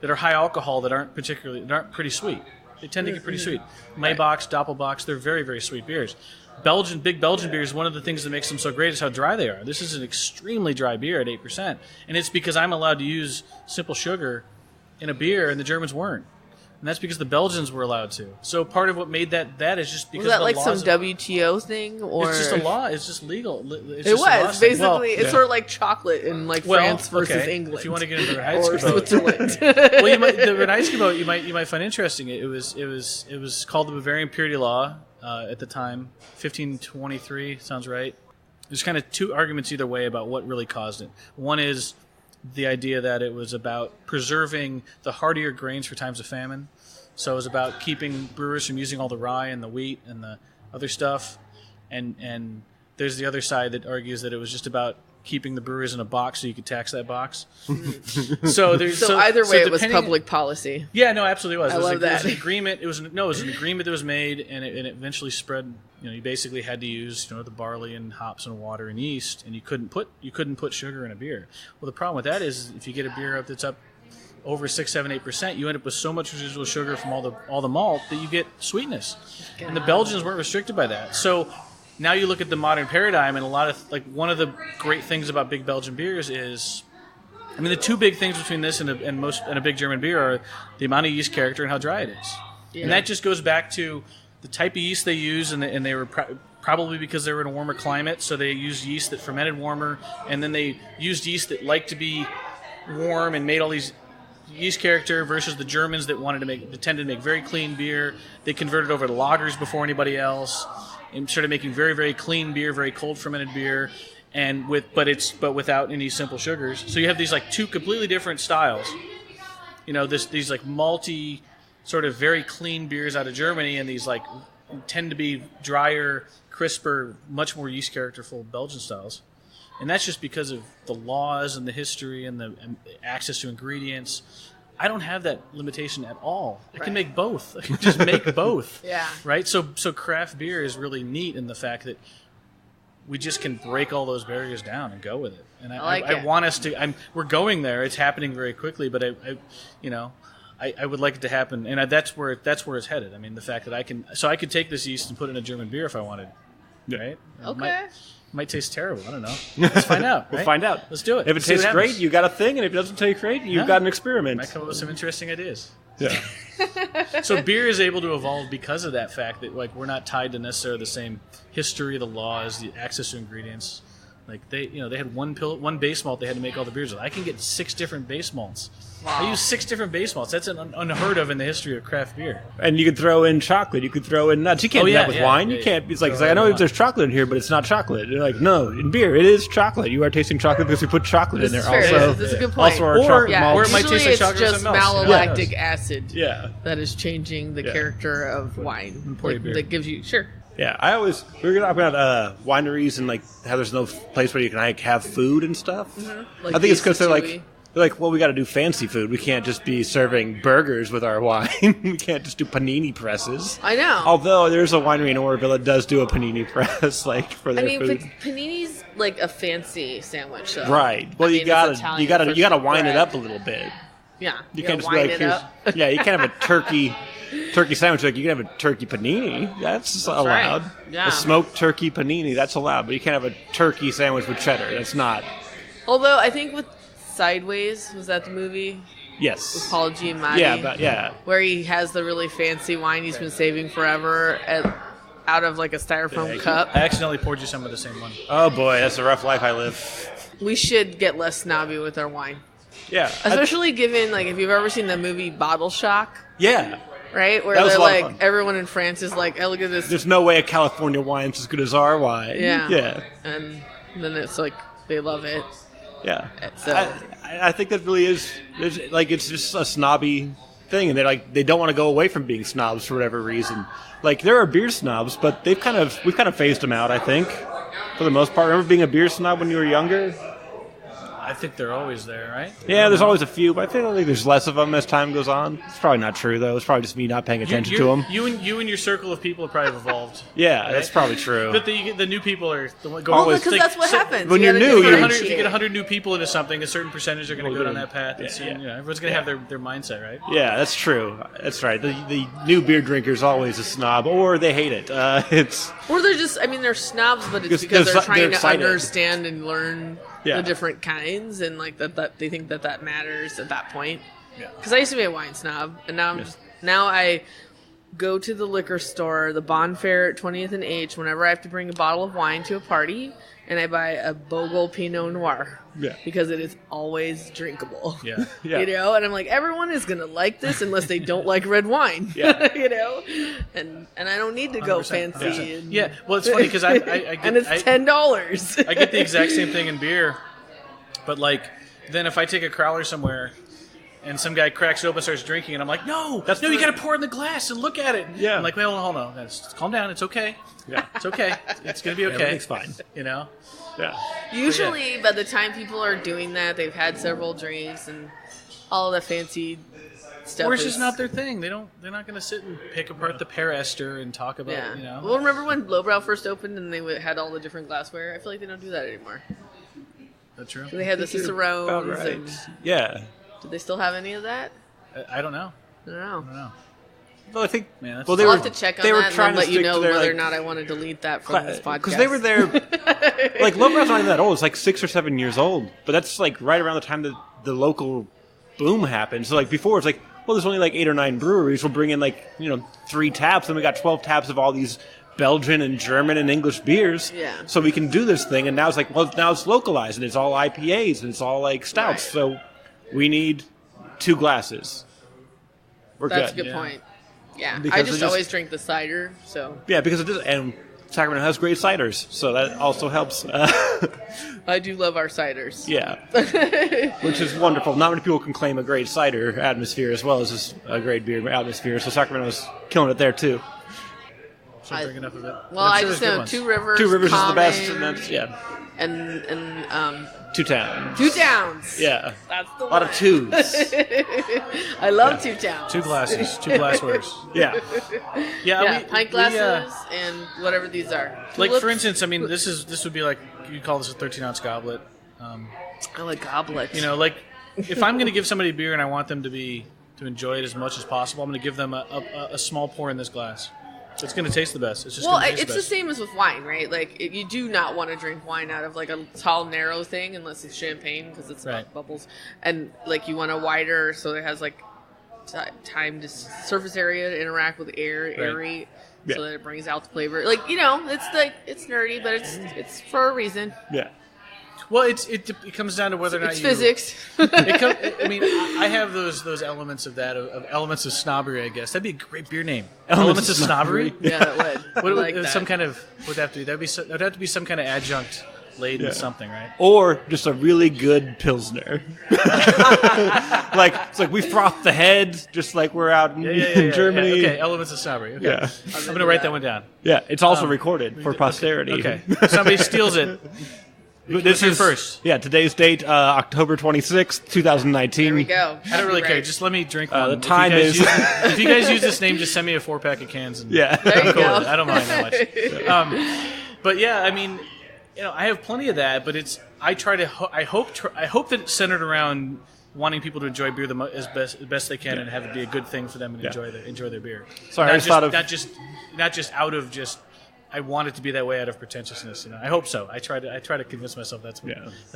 high alcohol that aren't pretty sweet. They tend to get pretty sweet. Maybachs, Doppelbachs, they're very, very sweet beers. Big Belgian beers, one of the things that makes them so great is how dry they are. This is an extremely dry beer at 8%, and it's because I'm allowed to use simple sugar in a beer, and the Germans weren't. And that's because the Belgians were allowed to. So part of what made that is just because was that of the like laws some WTO thing, or it's just a law. It's just legal. It's it just a law was thing. basically it's sort of like chocolate in like France versus England. If you want to get into the or Reinheitsgebot, Switzerland. the Reinheitsgebot you might find interesting. It was called the Bavarian Purity Law at the time, 1523 sounds right. There's kind of two arguments either way about what really caused it. One is the idea that it was about preserving the hardier grains for times of famine. So it was about keeping brewers from using all the rye and the wheat and the other stuff. And there's the other side that argues that it was just about keeping the brewers in a box so you could tax that box. So either way, it was public policy. Yeah, no, absolutely was. I love that. It was an agreement. It was an agreement that was made, and it eventually spread. You basically had to use the barley and hops and water and yeast, and you couldn't put sugar in a beer. Well, the problem with that is if you get a beer up that's up over 6, 7, 8%, you end up with so much residual sugar from all the malt that you get sweetness. God. And the Belgians weren't restricted by that. So now you look at the modern paradigm, and a lot of one of the great things about big Belgian beers is, the two big things between this and a big German beer are the amount of yeast character and how dry it is. Yeah. And that just goes back to the type of yeast they use, and they were probably because they were in a warmer climate, so they used yeast that fermented warmer, and then they used yeast that liked to be warm and made all these yeast character versus the Germans that tended to make very clean beer. They converted over to lagers before anybody else and started making very, very clean beer, very cold fermented beer, but without any simple sugars. So you have these two completely different styles. These malty, sort of very clean beers out of Germany, and these tend to be drier, crisper, much more yeast characterful Belgian styles. And that's just because of the laws and the history and the access to ingredients. I don't have that limitation at all. I can make both. I can just make both. Yeah. Right? So craft beer is really neat in the fact that we just can break all those barriers down and go with it. And I want us to. We're going there. It's happening very quickly, but I would like it to happen, and that's where it's headed. The fact that I could take this yeast and put it in a German beer if I wanted. Right? Okay. Might taste terrible. I don't know. Let's find out. Right? We'll find out. Let's do it. If it tastes great, you got a thing, and if it doesn't taste great, you've got an experiment. Might come up with some interesting ideas. Yeah. So beer is able to evolve because of that fact that we're not tied to necessarily the same history, the laws, the access to ingredients. They had one base malt they had to make all the beers with. I can get 6 different base malts. Wow. I use 6 different base malts. That's unheard of in the history of craft beer. And you could throw in chocolate. You could throw in nuts. You can't do that with wine. You can't. It's like I know there's chocolate in here, but it's not chocolate. They're like, no, in beer it is chocolate. You are tasting chocolate because we put chocolate in there. Also, this is a good point. Also, our chocolate malt. Or it might taste like chocolate. It's just malolactic acid. Yeah. That is changing the character of wine. That gives you Yeah, we were talking about wineries and how there's no place where you can have food and stuff. Mm-hmm. I think it's because they're like, well, we got to do fancy food. We can't just be serving burgers with our wine. We can't just do panini presses. I know. Although there's a winery in Oroville that does do a panini press, for their food. Panini's like a fancy sandwich, though. Right. Well, you gotta wine it up a little bit. Yeah. You gotta can't just be wine like, it up. yeah, you can't have a turkey sandwich. Like you can have a turkey panini. That's allowed. right. Yeah. A smoked turkey panini. That's allowed. But you can't have a turkey sandwich with cheddar. That's not. Although I think with Sideways, was that the movie? Yes. With Paul Giamatti? Yeah. Where he has the really fancy wine he's been saving forever out of like a styrofoam cup. I accidentally poured you some of the same one. Oh boy, that's a rough life I live. We should get less snobby with our wine. Yeah. Especially given, like, if you've ever seen the movie Bottle Shock, Yeah. right? Where That was they're a lot of like, fun. everyone in France is like, oh, look at this. There's no way a California wine's as good as our wine. Yeah. Yeah. And then it's like, they love it. Yeah. So- I think that really is, like, it's just a snobby thing, and they don't want to go away from being snobs for whatever reason. Like, there are beer snobs, but we've kind of phased them out, I think, for the most part. Remember being a beer snob when you were younger? I think they're always there, right? Yeah, there's always a few, but I feel like there's less of them as time goes on. It's probably not true, though. It's probably just me not paying attention to them. You and your circle of people have probably evolved. Yeah, right? that's probably true. But the new people are the one Well, going. because that's what happens. when You you're gotta new, you're- If you differentiate. get 100 new people into something, a certain percentage are going to go down that path. And Yeah, see, yeah. you know, everyone's going to have their mindset, right? Yeah, that's true. That's right. The new beer drinker's always a snob, or they hate it. It's Or they're just, I mean, they're snobs, but it's Because because they're they're trying to excited. understand and learn Yeah. the different kinds, and like that they think that matters at that point. Yeah. Because I used to be a wine snob, and now I go to the liquor store, the Bond Fair at 20th and H, whenever I have to bring a bottle of wine to a party, and I buy a Bogle Pinot Noir. Yeah. Because it is always drinkable. Yeah. Yeah. You know, and I'm like, everyone is gonna like this unless they don't like red wine. Yeah. You know, and I don't need to go 100%. fancy. And, Yeah. Well, it's funny because I get and it's $10. I get the exact same thing in beer, but like then if I take a crowler somewhere and some guy cracks it open and starts drinking, and I'm like, no, you got to pour it in the glass and look at it. Yeah. I'm like, well, hold on, guys, calm down. It's okay. Yeah. It's okay. It's gonna be okay. Everything's fine. You know. Yeah. Usually, by the time people are doing that, they've had several drinks and all the fancy stuff. Or it's is- just not their thing. They're not going to sit and pick apart the pear ester and talk about, Yeah. you know. Well, remember when Lowbrow first opened and they had all the different glassware? I feel like they don't do that anymore. That's true. They had the About Cicerones. right. And, Yeah. do they still have any of that? I don't know. I don't know. I don't know. Well, I think. Man, that's well, they I'll were have to check on they were that and trying then to let you stick know to their, whether like, or not I want to delete that from this podcast. because they were there. Like Lowbrow's not even that old. It's like 6 or 7 years old. But that's like right around the time that the local boom happened. So like before, it's like, well, there's only like 8 or 9 breweries. We'll bring in like 3 taps, and we got 12 taps of all these Belgian and German and English beers. Yeah. So we can do this thing, and now it's like, well, now it's localized, and it's all IPAs, and it's all like stouts. Right. So we need 2 glasses. We're That's a good. good point. Yeah. Because I it just just- always drink the cider, so Yeah, because it is, and Sacramento has great ciders, so that also helps. I do love our ciders. Yeah, which is wonderful. Not many people can claim a great cider atmosphere as well as just a great beer atmosphere. So Sacramento's killing it there too. Don't drink enough of it. Well, I'm I sure just there's good know ones. Two Rivers. 2 Rivers is the best, Common, and that's and 2 Towns. Two Towns. Yeah, That's the a lot of 2s. I love Two Towns. 2 glasses, 2 glasswares. Yeah, Yeah, pint glasses and whatever these are. like Tulips. for instance, I mean, this would be like you call this a 13-ounce goblet. I like goblets. You know, like if I'm going to give somebody beer and I want them to enjoy it as much as possible, I'm going to give them a small pour in this glass. It's going to taste the best. It's just well, going to taste it's the the best. same as with wine, right? Like you do not want to drink wine out of like a tall, narrow thing unless it's champagne because it's Right. not bubbles, and like you want a wider so it has like time to surface area to interact with air, aerate, Yeah. so that it brings out the flavor. Like it's nerdy, but it's for a reason. yeah. Well, it comes down to whether or not It's you physics. I mean, I have those elements of that of elements of snobbery. I guess that'd be a great beer name. Elements of snobbery. Yeah, it would. What I like that. some kind of would have to be? That'd have to be some kind of adjunct laden Yeah. something, right? Or just a really good pilsner. Like it's like we froth the head, just like we're out in Germany. Yeah. Okay, elements of snobbery. Okay. Yeah. I'm gonna write that one down. Yeah, it's also recorded for posterity. Okay, if somebody steals it. This Here is first. Yeah, today's date, October 26th, 2019. There we go. I don't really care. Right. Just let me drink The one. time if you guys is- use, if you guys use this name, just send me a 4-pack of cans. And Yeah. There you cool go. with it. I don't mind that much. But yeah, I mean, I have plenty of that, but it's I hope that it's centered around wanting people to enjoy beer as best they can and have it be a good thing for them and enjoy their beer. Sorry, not I just thought of not just out of just I want it to be that way out of pretentiousness. I hope so. I try to convince myself that's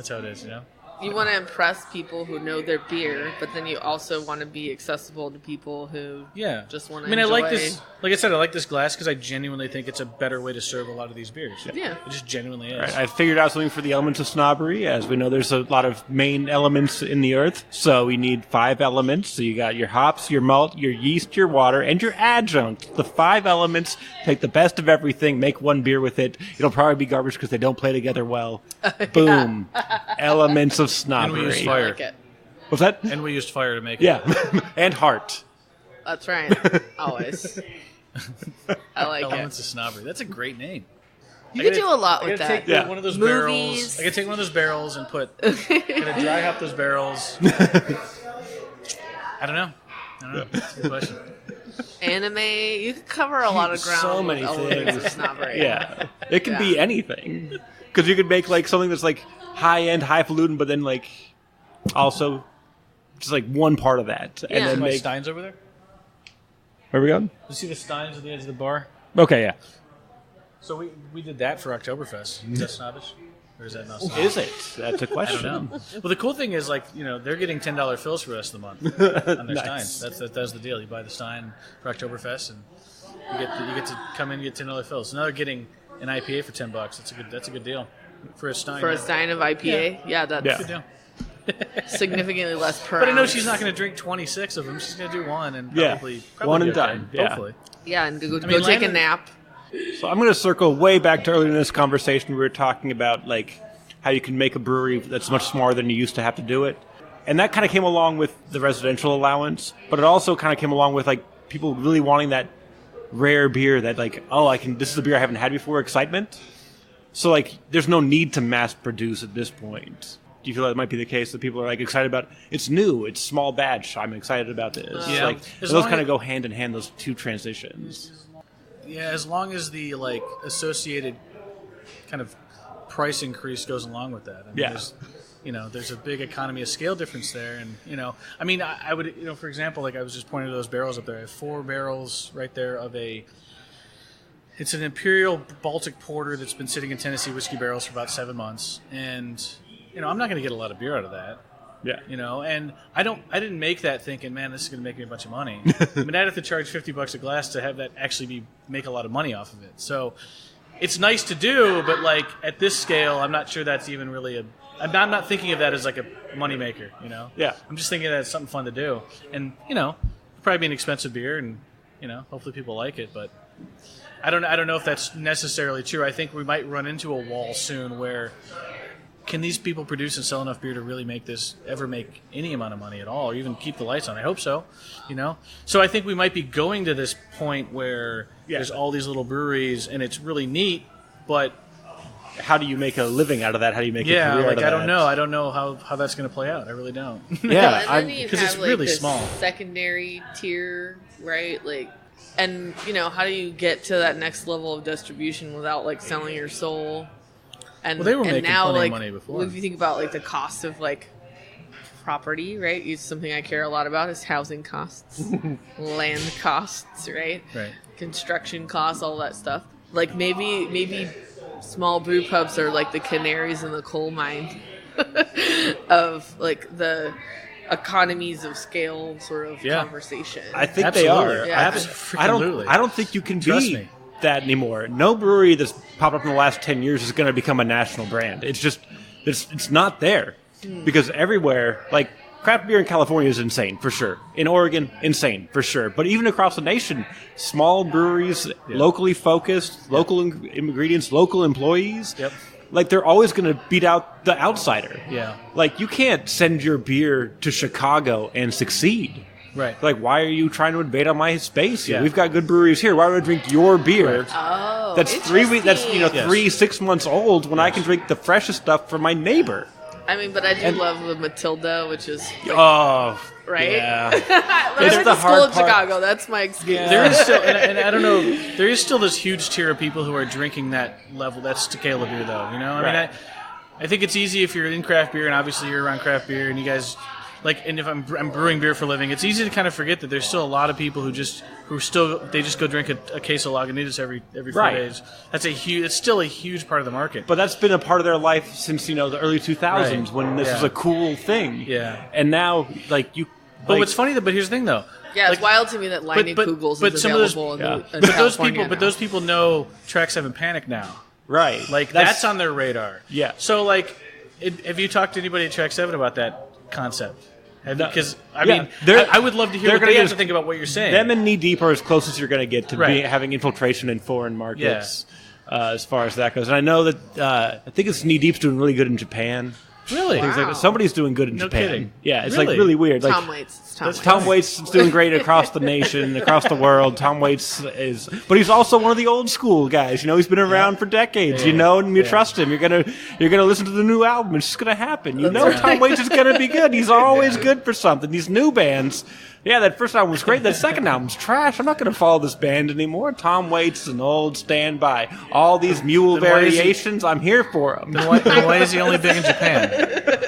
how it is. You want to impress people who know their beer, but then you also want to be accessible to people who just want to enjoy. I like this. Like I said, I like this glass because I genuinely think it's a better way to serve a lot of these beers. Yeah. It just genuinely is. Right, I figured out something for the elements of snobbery. As we know, there's a lot of main elements in the earth, so we need 5 elements. So you got your hops, your malt, your yeast, your water, and your adjunct. The 5 elements, take the best of everything, make one beer with it. It'll probably be garbage because they don't play together well. Boom. Elements of snobbery. And we used fire. I like it. What's that? And we used fire to make it. Yeah. And heart. That's right. Always. I like Elements it. of snobbery. That's a great name. You can do a lot with that. Take one of those barrels. I can take one of those barrels and gonna dry hop those barrels. I don't know. That's a good question. Anime. You can cover a lot of ground. So many with elements things. of snobbery. Yeah. It can be anything. Because you could make like something that's like high-end, highfalutin, but then like also just like one part of that. Yeah. And then My make... Steins over there? Where are we going? You see the Steins at the edge of the bar? Okay, yeah. So we did that for Oktoberfest. Is that snobbish? Or is that not snobbish? Is it? That's a question. I don't know. Well, the cool thing is, they're getting $10 fills for the rest of the month on their Nice. Steins. That's the deal. You buy the Stein for Oktoberfest, and you get to come in and get $10 fills. So now they're getting an IPA for $10. That's a good deal for a Stein. For a Stein of IPA? Yeah, that's Good deal. significantly less per But I know ounce. she's not going to drink 26 of them. She's going to do one and probably one and be okay, done. Yeah. Hopefully. Yeah, and go mean, take a Landon- nap. So I'm going to circle way back to earlier in this conversation. We were talking about like how you can make a brewery that's much smaller than you used to have to do it. And that kind of came along with the residential allowance, but it also kind of came along with like people really wanting that rare beer that like, this is a beer I haven't had before excitement. So like there's no need to mass produce at this point. Do you feel that might be the case that people are like excited about it's new, it's small batch, I'm excited about this. Yeah. Like As those long kind as- of go hand in hand, those two transitions. Yeah, as long as the associated kind of price increase goes along with that. I mean, there's a big economy of scale difference there, and I would for example, like I was just pointing to those barrels up there. I have 4 barrels right there of it's an Imperial Baltic Porter that's been sitting in Tennessee whiskey barrels for about 7 months, and I'm not going to get a lot of beer out of that. Yeah. And I didn't make that thinking, man, this is going to make me a bunch of money. I mean, I'd have to charge $50 a glass to have that actually make a lot of money off of it. So it's nice to do, but like at this scale, I'm not sure that's even really I'm not thinking of that as like a money maker, Yeah. I'm just thinking that it's something fun to do. And, it'll probably be an expensive beer and, hopefully people like it, but I don't know if that's necessarily true. I think we might run into a wall soon where can these people produce and sell enough beer to really make any amount of money at all, or even keep the lights on? I hope so, So I think we might be going to this point where there's all these little breweries, and it's really neat, but How do you make a living out of that? How do you make a career out of that? I don't know. I don't know how that's going to play out. I really don't. Yeah, and then you 'cause have it's really this small. secondary tier, right? Like, and how do you get to that next level of distribution without like selling your soul? And, Well, they were and making now, plenty of like, money before. if you think about like the cost of like property, right? It's something I care a lot about is housing costs, land costs, right? Right. Construction costs, all that stuff. Like maybe small brew pubs are like the canaries in the coal mine of like the economies of scale sort of conversation. I think Absolutely. they are. Yeah. I don't think you can Trust be me. that anymore. No brewery that's popped up in the last 10 years is going to become a national brand. It's just it's not there because everywhere, like craft beer in California is insane for sure. In Oregon, insane for sure. But even across the nation, small breweries, locally focused, local ingredients, local employees. Yep. Like they're always going to beat out the outsider. Yeah. Like you can't send your beer to Chicago and succeed. Right. Like, why are you trying to invade on my space here? Yeah. We've got good breweries here. Why would I drink your beer? Right. Oh, That's 3 weeks. That's interesting. 3-6 months old when I can drink the freshest stuff from my neighbor. I mean, but I do love the Matilda, which is Oh, right. yeah. When I went the to school hard in part. Chicago, that's my excuse. Yeah. There is still, and I don't know, there is still this huge tier of people who are drinking that level, that's tequila beer, though. I mean, Right. I think it's easy if you're in craft beer, and obviously you're around craft beer, and you guys, and if I'm brewing beer for a living, it's easy to kind of forget that there's still a lot of people who just go drink a case of Lagunitas every 4 days. It's still a huge part of the market. But that's been a part of their life since the early 2000s when this was a cool thing. Yeah. And now But what's funny but here's the thing though. Yeah, it's wild to me that Lightning Kugels is available in California But those people know Track 7 Panic now. Right. That's on their radar. Yeah. So have you talked to anybody at Track 7 about that concept? Because I would love to hear what they have to think about what you're saying. Them and Knee Deep are as close as you're going to get to having infiltration in foreign markets, as far as that goes. And I know that I think it's Knee Deep's doing really good in Japan. Really? Wow. Somebody's doing good in Japan. Kidding. Yeah, it's really weird. Tom Waits. Tom Waits is doing great across the nation, across the world. Tom Waits but he's also one of the old school guys. He's been around for decades. And you trust him. You're gonna listen to the new album. It's just gonna happen. Tom Waits is gonna be good. He's always good for something. These new bands. Yeah, that first album was great. That second album's trash. I'm not going to follow this band anymore. Tom Waits, an old standby. All these mule variations, I'm here for them. Then why is he only big in Japan?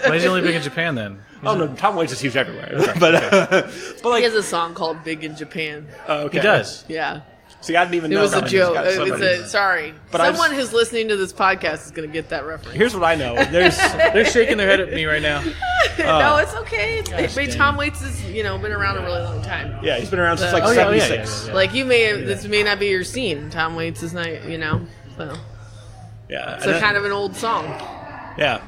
Why is he only big in Japan then? No, Tom Waits is huge everywhere. Okay, but he has a song called "Big in Japan." Okay. He does. Yeah. See, I didn't even know. It was a joke. Sorry. But someone who's listening to this podcast is going to get that reference. Here's what I know. They're shaking their head at me right now. No, it's okay. Tom Waits has been around a really long time. Yeah, he's been around since 76. Yeah. This may not be your scene. Tom Waits is not, so. Yeah. It's kind of an old song. Yeah.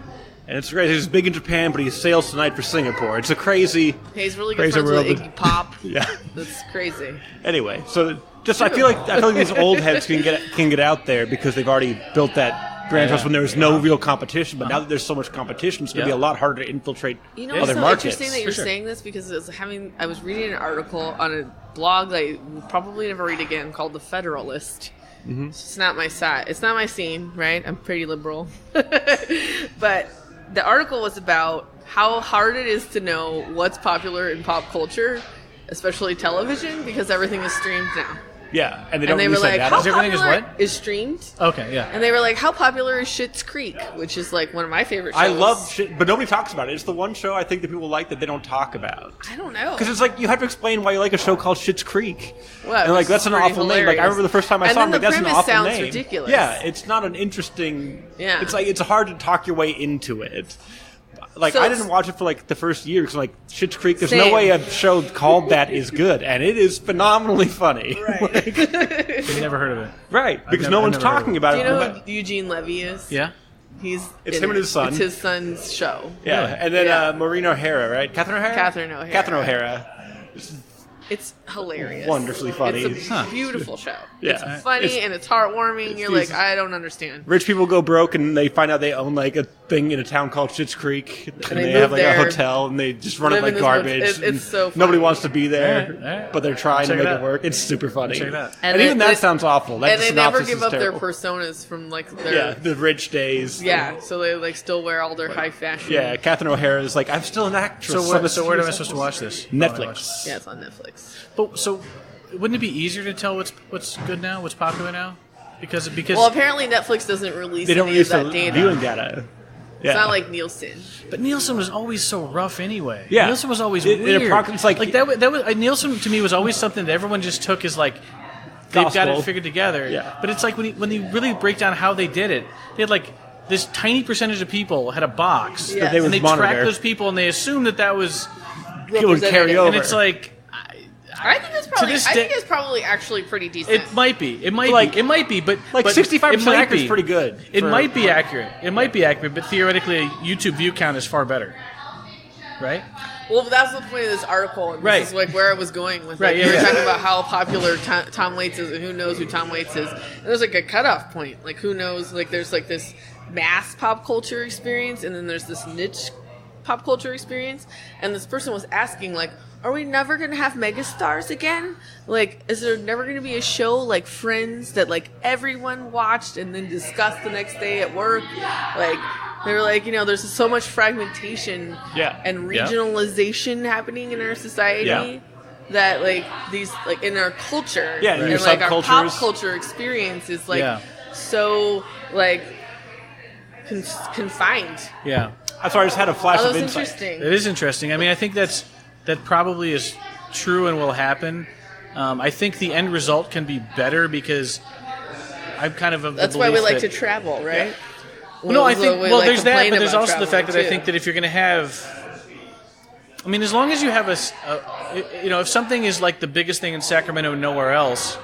And it's great. He's big in Japan, but he sails tonight for Singapore. It's a crazy. He's really good friends with Iggy Pop. Yeah. That's crazy. Anyway, so I feel like these old heads can get out there because they've already built that brand trust when there was no real competition. But now that there's so much competition, it's going to be a lot harder to infiltrate other markets. It's so interesting that you're saying this because I was reading an article on a blog that I will probably never read again called The Federalist. Mm-hmm. It's not my side. It's not my scene, right? I'm pretty liberal. But the article was about how hard it is to know what's popular in pop culture, especially television, because everything is streamed now. Yeah, and they were like, how everything is what? Is streamed. Okay, yeah. And they were like, how popular is Schitt's Creek, which is one of my favorite shows. I love shit, but nobody talks about it. It's the one show I think that people like that they don't talk about. I don't know. Because it's you have to explain why you like a show called Schitt's Creek. Well, and that's an awful name. I remember the first time I saw it, that's an awful sounds name. Ridiculous. Yeah, it's not an interesting. Yeah. It's hard to talk your way into it. I didn't watch it for the first year because Schitt's Creek. There's no way a show called that is good, and it is phenomenally funny. Right. I've never heard of it. Right, because no one's talking about it. Do you know who Eugene Levy is? Yeah. It's him and his son. It's his son's show. Yeah, Really? and then Maureen O'Hara, right? Catherine O'Hara. Catherine O'Hara. It's hilarious. Wonderfully funny. It's a beautiful show. Yeah. It's funny and it's heartwarming. You're like, I don't understand. Rich people go broke and they find out they own a thing in a town called Schitt's Creek. And they have a hotel and they just run it like garbage. It's so funny. Nobody wants to be there, Alright. but they're trying to make it work. It's super funny. Check it out. And even that sounds awful. And they never give up their personas from their... the rich days. Yeah, so they still wear all their high fashion. Yeah, Catherine O'Hara is I'm still an actress. So where am I supposed to watch this? Netflix. Yeah, it's on Netflix. So wouldn't it be easier to tell what's good now, what's popular now? Because apparently Netflix doesn't release they don't any release of that the data. viewing data. Yeah. It's not like Nielsen. But Nielsen was always so rough anyway. Yeah. Nielsen was always weird. Nielsen to me was always something that everyone just took as they've got it figured together. Yeah. But it's when you really break down how they did it, they had this tiny percentage of people had a box. Yeah. That and they monitor. tracked those people and they assumed that was It would carry over. and it's I think it's probably actually pretty decent. It might be, but 65% accurate is pretty good. It might be accurate, but theoretically, a YouTube view count is far better, right? Well, that's the point of this article. And Right. This is where I was going with it. Right, They were yeah. talking about how popular Tom Waits is and who knows who Tom Waits is. And there's a cutoff point. Who knows? There's this mass pop culture experience, and then there's this niche pop culture experience. And this person was asking, are we never going to have megastars again? Is there never going to be a show like Friends that everyone watched and then discussed the next day at work? They were there's so much fragmentation and regionalization happening in our society that these in our culture and our pop culture experience is so confined. Yeah. I'm sorry, I just had a flash of that's insight. interesting. It is interesting. I mean, I think that probably is true and will happen. I think the end result can be better because I'm kind of That's why we like to travel, right? Yeah. No, I think, there's that, but there's also the fact that too. I think that if you're going to have, I mean, as long as you have if something is like the biggest thing in Sacramento and nowhere else,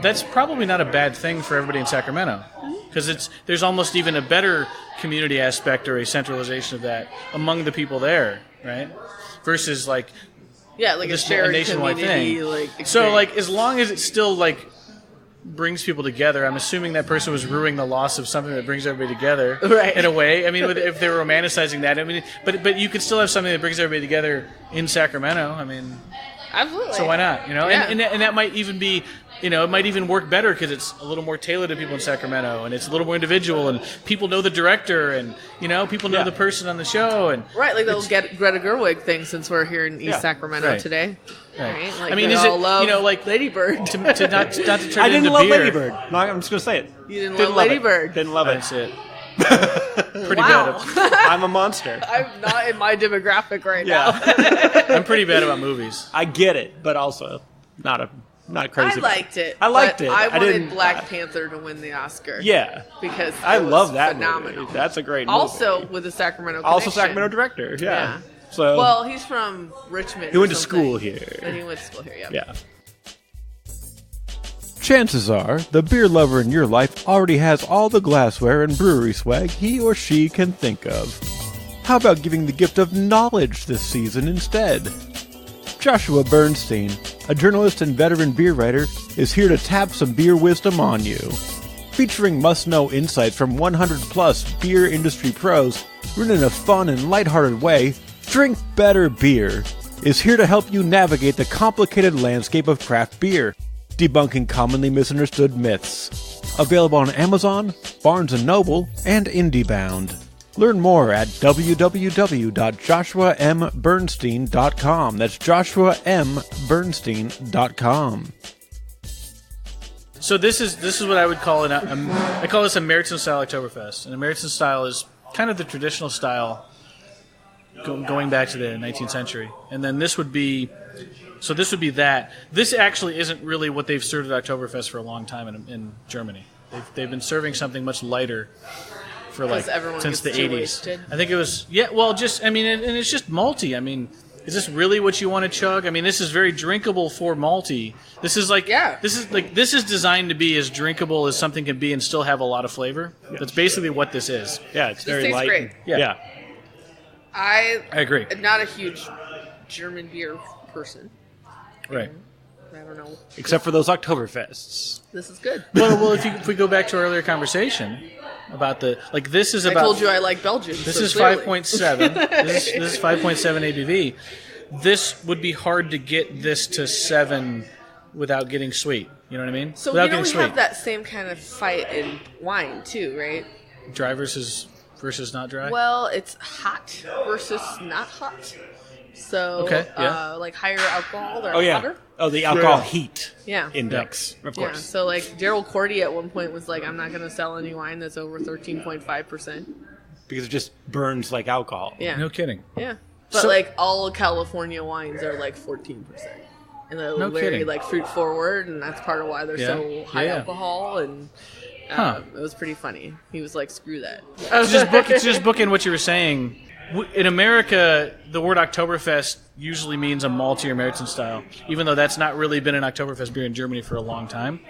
that's probably not a bad thing for everybody in Sacramento. Because there's almost even a better community aspect or a centralization of that among the people there, right? Versus like a shared nationwide community, thing. So as long as it's still brings people together, I'm assuming that person was ruining the loss of something that brings everybody together, right? In a way, I mean, if they're romanticizing that, I mean, but you could still have something that brings everybody together in Sacramento. I mean, absolutely. So why not? Yeah. And that might even be. It might even work better because it's a little more tailored to people in Sacramento, and it's a little more individual, and people know the director, and people know the person on the show, and right, like they'll get Greta Gerwig thing since we're here in East Sacramento today. Right. Like I mean, is it Lady Bird? to not to turn I it didn't into love beer. Lady Bird. No, I'm just gonna say it. You didn't love Lady Bird? Didn't love it. That's it. Pretty Wow. bad. I'm a monster. I'm not in my demographic right now. I'm pretty bad about movies. I get it, but also not crazy. I liked it. I liked it. I wanted didn't- Black Panther to win the Oscar. Yeah, because I it was love that phenomenal. movie. That's a great movie. Also with the Sacramento connection. Also Sacramento director. Yeah. So well, he's from Richmond. he went to school here. And he went to school here. Yeah. Chances are, the beer lover in your life already has all the glassware and brewery swag he or she can think of. How about giving the gift of knowledge this season instead? Joshua Bernstein, a journalist and veteran beer writer, is here to tap some beer wisdom on you. Featuring must-know insights from 100-plus beer industry pros, written in a fun and lighthearted way, Drink Better Beer is here to help you navigate the complicated landscape of craft beer, debunking commonly misunderstood myths. Available on Amazon, Barnes & Noble, and IndieBound. Learn more at www.joshuambernstein.com. That's joshuambernstein.com. So this is what I would call I call this a Meriton style Oktoberfest. And a Meriton style is kind of the traditional style going back to the 19th century. And then this would be that. This actually isn't really what they've served at Oktoberfest for a long time in Germany. They've been serving something much lighter for since the 80s. Wasted. I think it was and it's just malty. I mean, is this really what you want to chug? I mean, this is very drinkable for malty. This is this is designed to be as drinkable as something can be and still have a lot of flavor. Yeah. That's basically what this is. Yeah, it's very light. Great. Yeah. I agree. I'm not a huge German beer person. Right. I don't know. Except for those Oktoberfests. This is good. Well, if we go back to our earlier conversation about this is about. I told you I like Belgian. This so is clearly. 5.7. This is 5.7 ABV. This would be hard to get this to 7 without getting sweet. You know what I mean? So without we have that same kind of fight in wine too, right? Dry versus not dry. Well, it's hot versus not hot. So, like higher alcohol, they're hotter. Oh, the alcohol heat index, of course. Yeah, so like Daryl Cordy at one point was like, I'm not going to sell any wine that's over 13.5%. Because it just burns like alcohol. Yeah. No kidding. Yeah. But all California wines are like 14%. And they're very like fruit forward, and that's part of why they're so high alcohol. And it was pretty funny. He was like, screw that. It's just booking what you were saying. In America, the word Oktoberfest usually means a malty or Meriton style, even though that's not really been an Oktoberfest beer in Germany for a long time.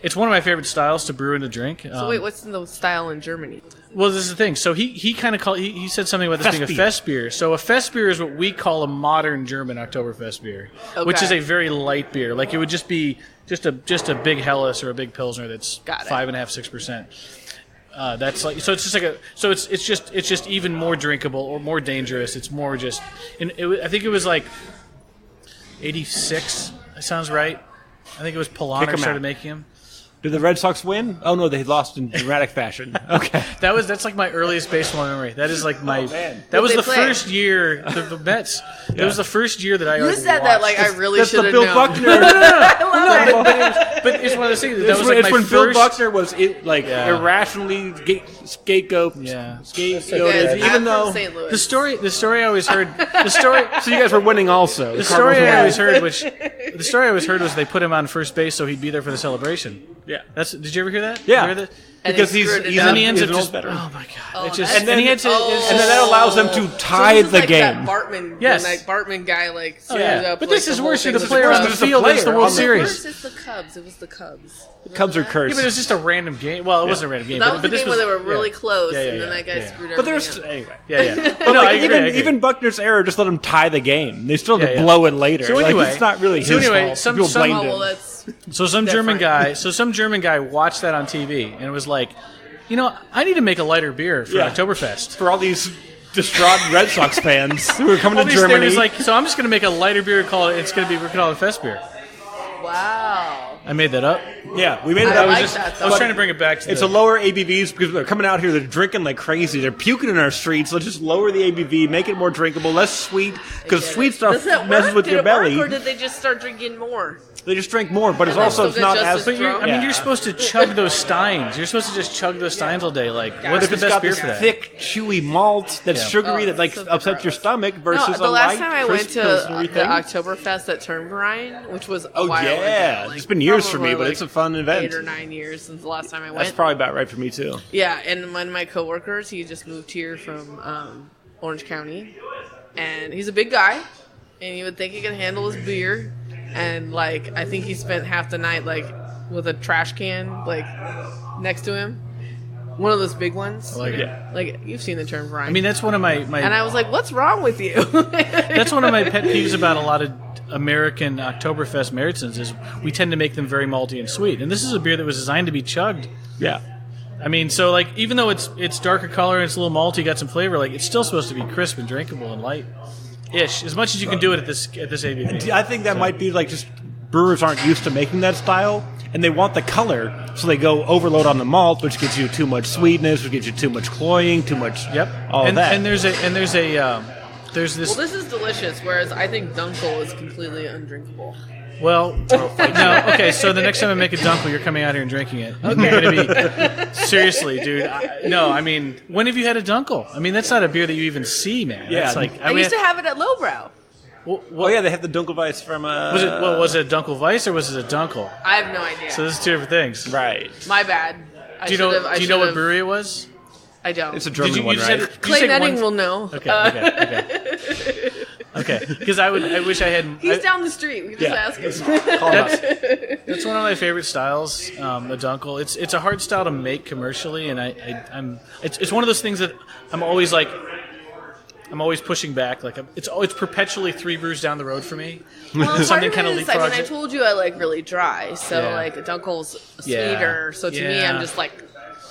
It's one of my favorite styles to brew and to drink. So wait, what's the style in Germany? Well, this is the thing. So he kind of he said something about this being a fest beer. So a fest beer is what we call a modern German Oktoberfest beer, which is a very light beer. Like it would just be just a big Helles or a big Pilsner that's 5.5-6%. That's like so. It's just like it's just even more drinkable or more dangerous. It's more just. I think it was like 86. That sounds right. I think it was Polaner started making them. Did the Red Sox win? Oh no, they lost in dramatic fashion. Okay. That's like my earliest baseball memory. That is like my. man. That was Who'd the they play? first year the Mets. That was the first year that I. You like, said that watched. like I really That's should the have Bill known. Buckner. But it's one of those things. That It's was when, like it's my when first. Bill Buckner was Yeah. irrationally scapegoated. Yeah. Scapegoated. Guys, Even I'm though from St. Louis. The story I always heard. The story. so you guys were winning also. The story I always heard, was they put him on first base so he'd be there for the celebration. Yeah. Did you ever hear that? Yeah. You heard that? And Because he he's screwed it he's up. And then he ends up he's just. better. Oh my god! Oh, It just, that's- and he had to. And then that allows them to So tie this is the like game. That Bartman, Yes. when that Bartman guy like screwed yeah. up. But like, this is the whole worse. You're thing the was player on wrong. the Just a field. That's the player World on the- Series. First, it's the Cubs. It was the Cubs. Cubs are Yeah, cursed. but it was just a random game. Well, it wasn't a random game. That but, was but the this game was, where they were really yeah. close, Yeah, yeah, and then yeah, that guy yeah. screwed But everything there's up. anyway. Yeah, yeah. But No, like, I agree. even Buckner's error just let him tie the game. They still had to Yeah, yeah. blow it later. So Like, anyway- it's not really so his anyway, fault. some- People some- blamed Oh, him. well, that's So some German guy watched that on TV and was like, I need to make a lighter beer for Yeah. Oktoberfest. For all these distraught Red Sox fans who are coming All to these Germany. theories like, so I'm just going to make a lighter beer called we're called a Fest beer. wow. I made that up. yeah, we made it I up. like Just- that, I was though. trying to bring it back to It's the, a lower ABVs because they're coming out here. They're drinking like crazy. They're puking in our streets. Let's just lower the ABV, make it more drinkable, less sweet. Because sweet stuff Does that messes work? with Did your it work, belly. or did they just start drinking more? They just drink more, but it's And they also still it's get not just as. as But drunk? I mean, Yeah. you're supposed to chug those steins. You're supposed to just chug those steins all day. Like, But what's if the it's best got beer this for that? thick, chewy malt that's Yeah. sugary Oh, that like so upsets your gross. stomach versus No, a the last light, time I went crisp to Pilsnery the thing. Oktoberfest at Turnverein, which was a Oh while yeah, ago, like, it's been years for me, probably but it's a fun event. 8 or 9 years since the last time I That's went. probably about right for me too. Yeah, and one of my coworkers, he just moved here from Orange County, and he's a big guy, and you would think he could handle his beer, and like I think he spent half the night like with a trash can like next to him, one of those big ones. I like it. Yeah. Like you've seen the term Brian. I mean, that's one of my and I was like, "What's wrong with you?" that's one of my pet peeves about a lot of American Oktoberfest Märtzens is we tend to make them very malty and sweet. And this is a beer that was designed to be chugged. Yeah. I mean, so like even though it's darker color and it's a little malty, got some flavor, like it's still supposed to be crisp and drinkable and light-ish, as much as you can do it at this ABV. I think that might be like just brewers aren't used to making that style, and they want the color, so they go overload on the malt, which gives you too much sweetness, which gives you too much cloying, too much all and, that. And there's this. Well, this is delicious, whereas I think Dunkel is completely undrinkable. Well, no. Okay, so the next time I make a Dunkel, you're coming out here and drinking it. You're going to be seriously, dude. I mean, when have you had a Dunkel? I mean, that's not a beer that you even see, man. Yeah. That's like I used to have it at Lowbrow. Oh yeah, they have the Dunkelweiss from. Was it a Dunkel Weiss or was it a Dunkel? I have no idea. So this is two different things. Right. My bad. Do you know what brewery it was? I don't. It's a German one, just right? had- did you Clay say Netting one- will know. Okay. Because I wish I had. He's down the street. We can just ask him. Call it up. That's one of my favorite styles, the Dunkel. It's a hard style to make commercially, and it's one of those things that I'm always pushing back. Like it's perpetually 3 brews down the road for me. Well, Something part kinda of it is, I mean, leapfrogs I it. told you I like really dry, so Yeah. like a Dunkel's Yeah. sweeter. So to me, Yeah. I'm just like,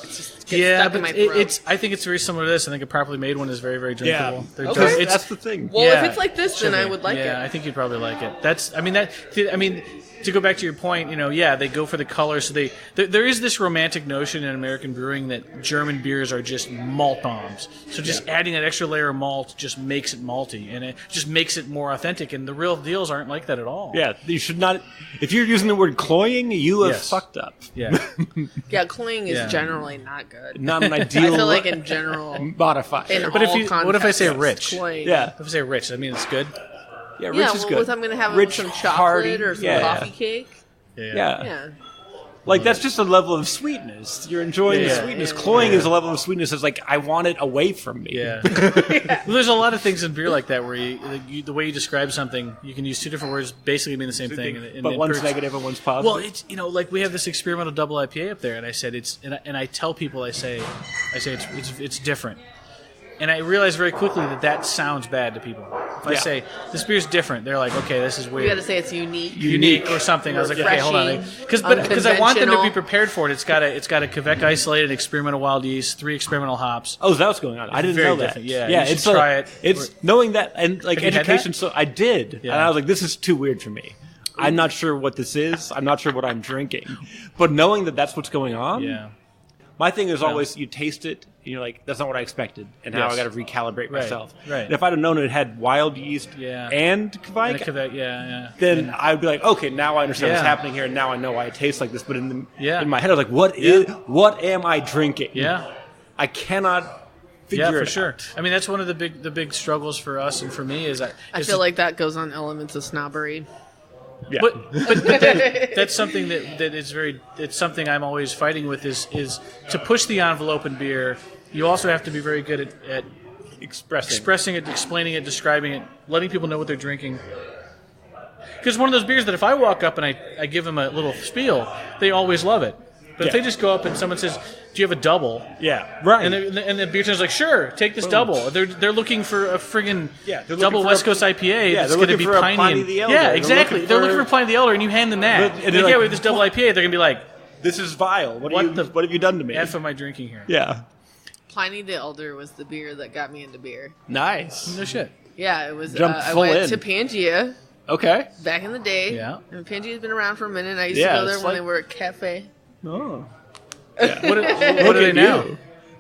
it's just gets stuck in my but throat. I think it's very similar to this. I think a properly made one is very, very Yeah. drinkable. They're Okay. dark- That's the thing. well, yeah, if it's like this, then should I be. would like Yeah, I it. think you'd probably like it. To go back to your point, they go for the color. So there is this romantic notion in American brewing that German beers are just malt bombs. So just adding that extra layer of malt just makes it malty, and it just makes it more authentic. And the real deals aren't like that at all. Yeah, you should not. If you're using the word cloying, you have Yes. fucked up. Yeah. Yeah, cling is Yeah. generally not good. Not an I ideal feel like in general, modifier. in But all what if I say contexts, rich? cloying. Yeah, If I say rich, I mean it's good. yeah, rich Yeah, is well, good. with I'm gonna have it Rich, with some chocolate hearty, or some yeah. coffee cake. Yeah. Yeah. Like that's just a level of sweetness. You're enjoying the Yeah. sweetness. Yeah. Cloying is a level of sweetness that's like I want it away from me. Yeah. Well, there's a lot of things in beer like that where the way you describe something, you can use 2 different words, basically mean the same thing. But one's proves- negative and one's positive. Well, it's like we have this experimental double IPA up there, and I said and I tell people I say it's different, and I realize very quickly that sounds bad to people. If I Yeah. say this beer's different, they're like, okay, this is You weird. got to say it's unique. Unique or something. I was like, okay, hold on, Refreshing, because I want them to be unconventional. prepared for it. It's got a Quebec isolated experimental wild yeast, 3 experimental hops. Oh, is that what's going on? I didn't very know that. different. Yeah, yeah. you should It's try like, it. It's knowing that and like Have you had education. that? So I did, Yeah. and I was like, this is too weird for me. I'm not sure what this is. I'm not sure what I'm drinking. But knowing that that's what's going on, Yeah. my thing is always you taste it, and you're like, that's not what I expected. And now I got to recalibrate myself. Right. And if I'd have known it had wild yeast and Kvike, then I'd be like, okay, now I understand what's happening here, and now I know why it tastes like this. But in my head, I was like, what am I drinking? Yeah. I cannot figure it out. I mean, that's one of the big struggles for us and for me is I feel like that goes on elements of snobbery. Yeah. But that's something that is it's something I'm always fighting with is to push the envelope in beer. You also have to be very good at expressing it, explaining it, describing it, letting people know what they're drinking. Because one of those beers that if I walk up and I give them a little spiel, they always love it. But if they just go up and someone says, "Do you have a double?" Yeah, right. And the beer tender's like, "Sure, take this double." They're looking for a friggin' double West Coast IPA that's going to be piney. The Elder. Yeah, exactly. They're looking for Pliny the Elder, and you hand them that. And like, we have this double IPA. They're going to be like, "This is vile. What have you done to me? F am I drinking here?" Yeah. Pliny the Elder was the beer that got me into beer. Nice. No shit. Yeah, it was. Jump I full went in. to Pangea. Okay. Back in the day. Yeah. And Pangea's been around for a minute. I used to go there when they were a cafe. Oh. Yeah. What are they now?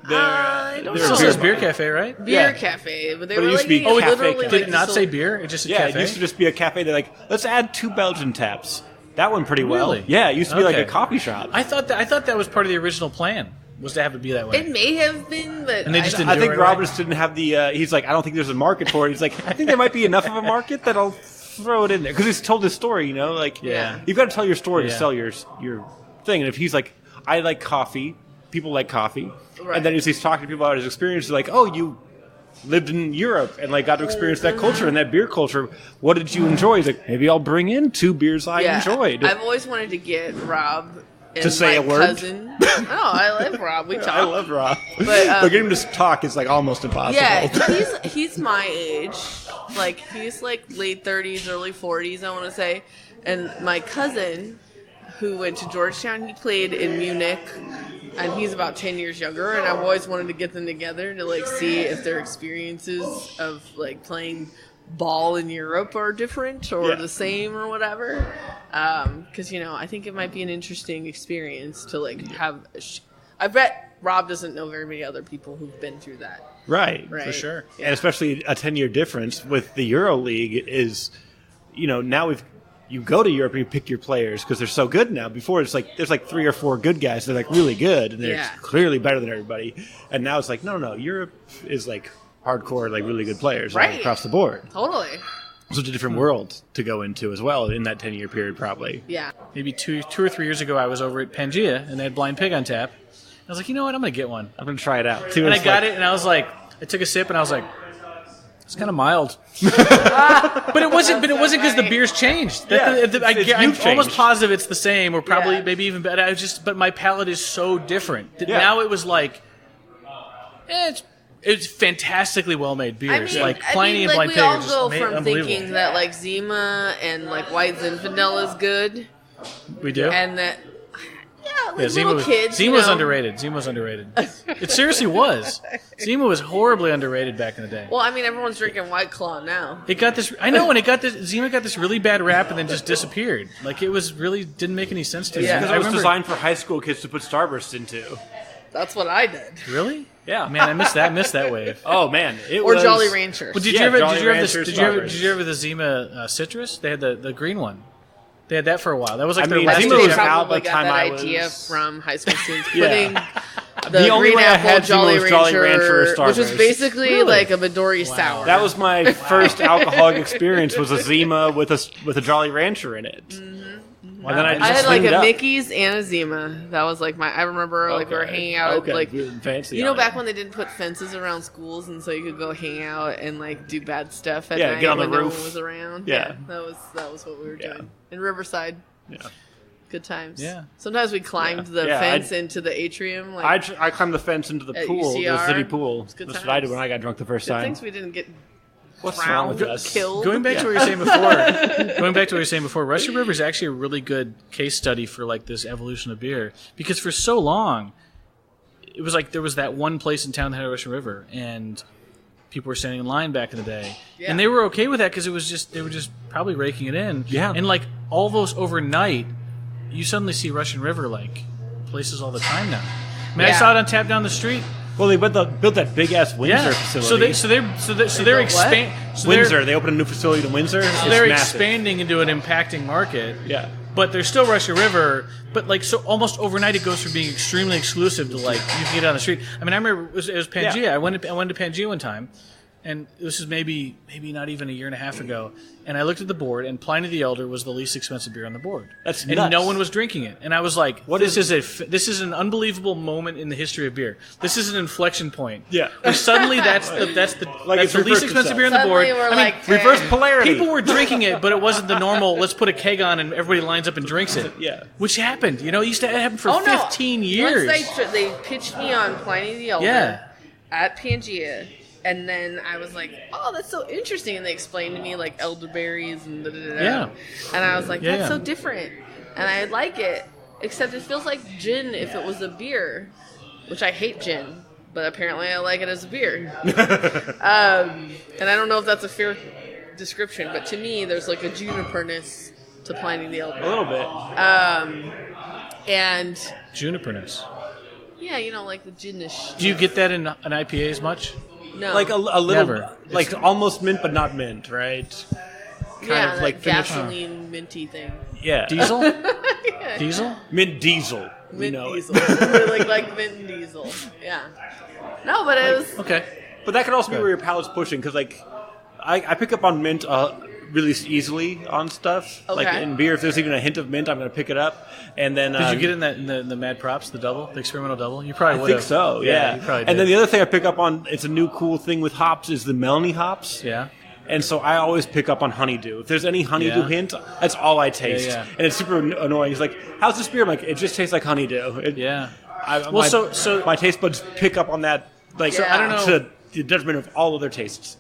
I don't It says Beer Cafe, right? Beer cafe. But they were it used like, to be you know, cafe literally cafe. Did it not say beer? It just said Yeah, cafe? it used to just be a cafe. They're like, let's add 2 Belgian taps. That went pretty well. Really? Yeah, it used to be like Okay. a coffee shop. I thought that was part of the original plan, was to have it be that way. It may have been, but And they just didn't I do think it right Rob just didn't have the. He's like, I don't think there's a market for it. He's like, I think there might be enough of a market that I'll throw it in there because he's told his story. You know, like you've got to tell your story to sell your thing. And if he's like, I like coffee, people like coffee, and then as he's talking to people about his experiences, like, oh, you lived in Europe and like got to experience that culture and that beer culture. What did you enjoy? He's like, maybe I'll bring in 2 beers I enjoyed. I've always wanted to get Rob and To say my a word? cousin. Oh, I love Rob. We talk. I love Rob, But, but getting him to talk is like almost impossible. Yeah, he's my age. Like he's like late 30s, early 40s, I want to say. And my cousin, who went to Georgetown, he played in Munich, and he's about 10 years younger. And I've always wanted to get them together to like see if their experiences of like playing ball in Europe are different or the same or whatever. Because I think it might be an interesting experience to like have. I bet Rob doesn't know very many other people who've been through that. Right, For sure. Yeah. and especially a 10-year difference with the Euro League is, now you go to Europe and you pick your players because they're so good now. Before it's like there's like 3 or 4 good guys. They're like really good and they're clearly better than everybody. And now it's like no, Europe is like hardcore, like really good players all across the board. Totally. So it's a different world to go into as well in that 10-year period, probably. Yeah. Maybe two or 3 years ago, I was over at Pangea, and they had Blind Pig on tap. I was like, you know what? I'm going to get one. I'm gonna try it out. And I got it, and I was like, I took a sip, and I was like, it's kind of mild. but it wasn't because the beer's changed. I'm almost positive it's the same, or probably maybe even better. But my palate is so different that now it was like, it's fantastically well made beers. Pliny and Blind we Pig all are just go from unbelievable. thinking that like Zima and like White Zinfandel is good, We do. and that like Zima little was, kids. Zima was underrated. Zima was underrated. It seriously was. Zima was horribly underrated back in the day. Well, I mean, everyone's drinking White Claw now. It got this. I know, and Zima got this really bad rap, and then just disappeared. Like it was really didn't make any sense to me. Yeah. Because it was designed for high school kids to put Starburst into. That's what I did. Really? Yeah. Man, I missed that wave. Oh man, it Or was Jolly Rancher. Well, did Yeah, you ever? Jolly Did you ever? Rancher Did you ever? Starburst. Did you ever the Zima citrus? They had the green one. They had that for a while. That was like I their mean, last. Zima They was out probably by the got time that I idea was- from high school students Yeah. putting The only green way I apple had Zima Jolly was Jolly Rancher, Rancher or which was Starburst. basically like a Midori sour. That was my first alcoholic experience. Was a Zima with a Jolly Rancher in it. Wow. And then I I just had like cleaned a up. Mickey's and a Zima. That was like I remember like we were hanging out at, like fancy. you know on back it. when they didn't put fences around schools and so you could go hang out and like do bad stuff at Yeah, night get on the when no roof. one was around. Yeah. that was what we were Yeah. doing in Riverside. Yeah. Good times. Yeah. Sometimes we climbed the Yeah, fence into the atrium. Like I climbed the fence into the At pool, the UCR. city pool. It's good That's what I did times. when I got drunk the first good time. things we didn't get What's wrong with drowned, us? killed. Going back to what you were saying before, Russian River is actually a really good case study for like this evolution of beer because for so long it was like there was that one place in town that had a Russian River and people were standing in line back in the day, Yeah. and they were okay with that because they were just probably raking it in. Yeah. And like all those overnight, you suddenly see Russian River like places all the time now. I mean, I Yeah. saw it on tap down the street. Well, they built that big ass Windsor facility. So they're built expanding. Windsor. They opened a new facility in Windsor. So they're expanding into an impacting market. Yeah. But there's still Russian River. But like so, almost overnight, it goes from being extremely exclusive to like you can get it on the street. I mean, I remember it was Pangea. Yeah. I went to Pangea one time, and this is maybe not even a year and a half ago. And I looked at the board, and Pliny the Elder was the least expensive beer on the board. That's and nuts. no one was drinking it. And I was like, this is an unbelievable moment in the history of beer. This is an inflection point. Yeah. Where suddenly that's the it's least reversed expensive itself. beer on the board. Suddenly we're I mean, like, Reverse dang. polarity. people were drinking it, but it wasn't the normal. Let's put a keg on and everybody lines up and drinks it. Yeah. Which happened. You know, it used to happen for Oh, no. 15 years. Once they pitched me on Pliny the Elder Yeah. at Pangea, and then I was like, oh, that's so interesting. And they explained to me like elderberries and da-da-da-da. Yeah. And I was like, Yeah, that's yeah. so different. And I like it, except it feels like gin if it was a beer, which I hate gin, but apparently I like it as a beer. And I don't know if that's a fair description, but to me, there's like a juniperness to Pliny the Elder. A little bit. And Juniperness. yeah, you know, like the ginish. Do you get that in an IPA as much? No. Like a little, Never. like almost mint, but not mint, right? yeah, of that like finish- gasoline minty thing. Yeah. Diesel? Diesel? Mint diesel. We Mint know diesel. it. like mint diesel. Yeah. No, but it was. Okay. But that could also be where your palate's pushing, because like I pick up on mint really easily on stuff. Like Okay. in beer, if there's even a hint of mint, I'm going to pick it up. And then Did you get in that in the Mad Props, the double, the experimental double? You probably I would think have. so, yeah. You probably did. And then the other thing I pick up on, it's a new cool thing with hops, is the Melanie hops. Yeah. And so I always pick up on honeydew. If there's any honeydew Yeah. hint, that's all I taste. Yeah. And it's super annoying. He's like, how's this beer? I'm like, it just tastes like honeydew. Yeah. Well, Well, so my taste buds pick up on that, like, So, I don't know. to the detriment of all other tastes.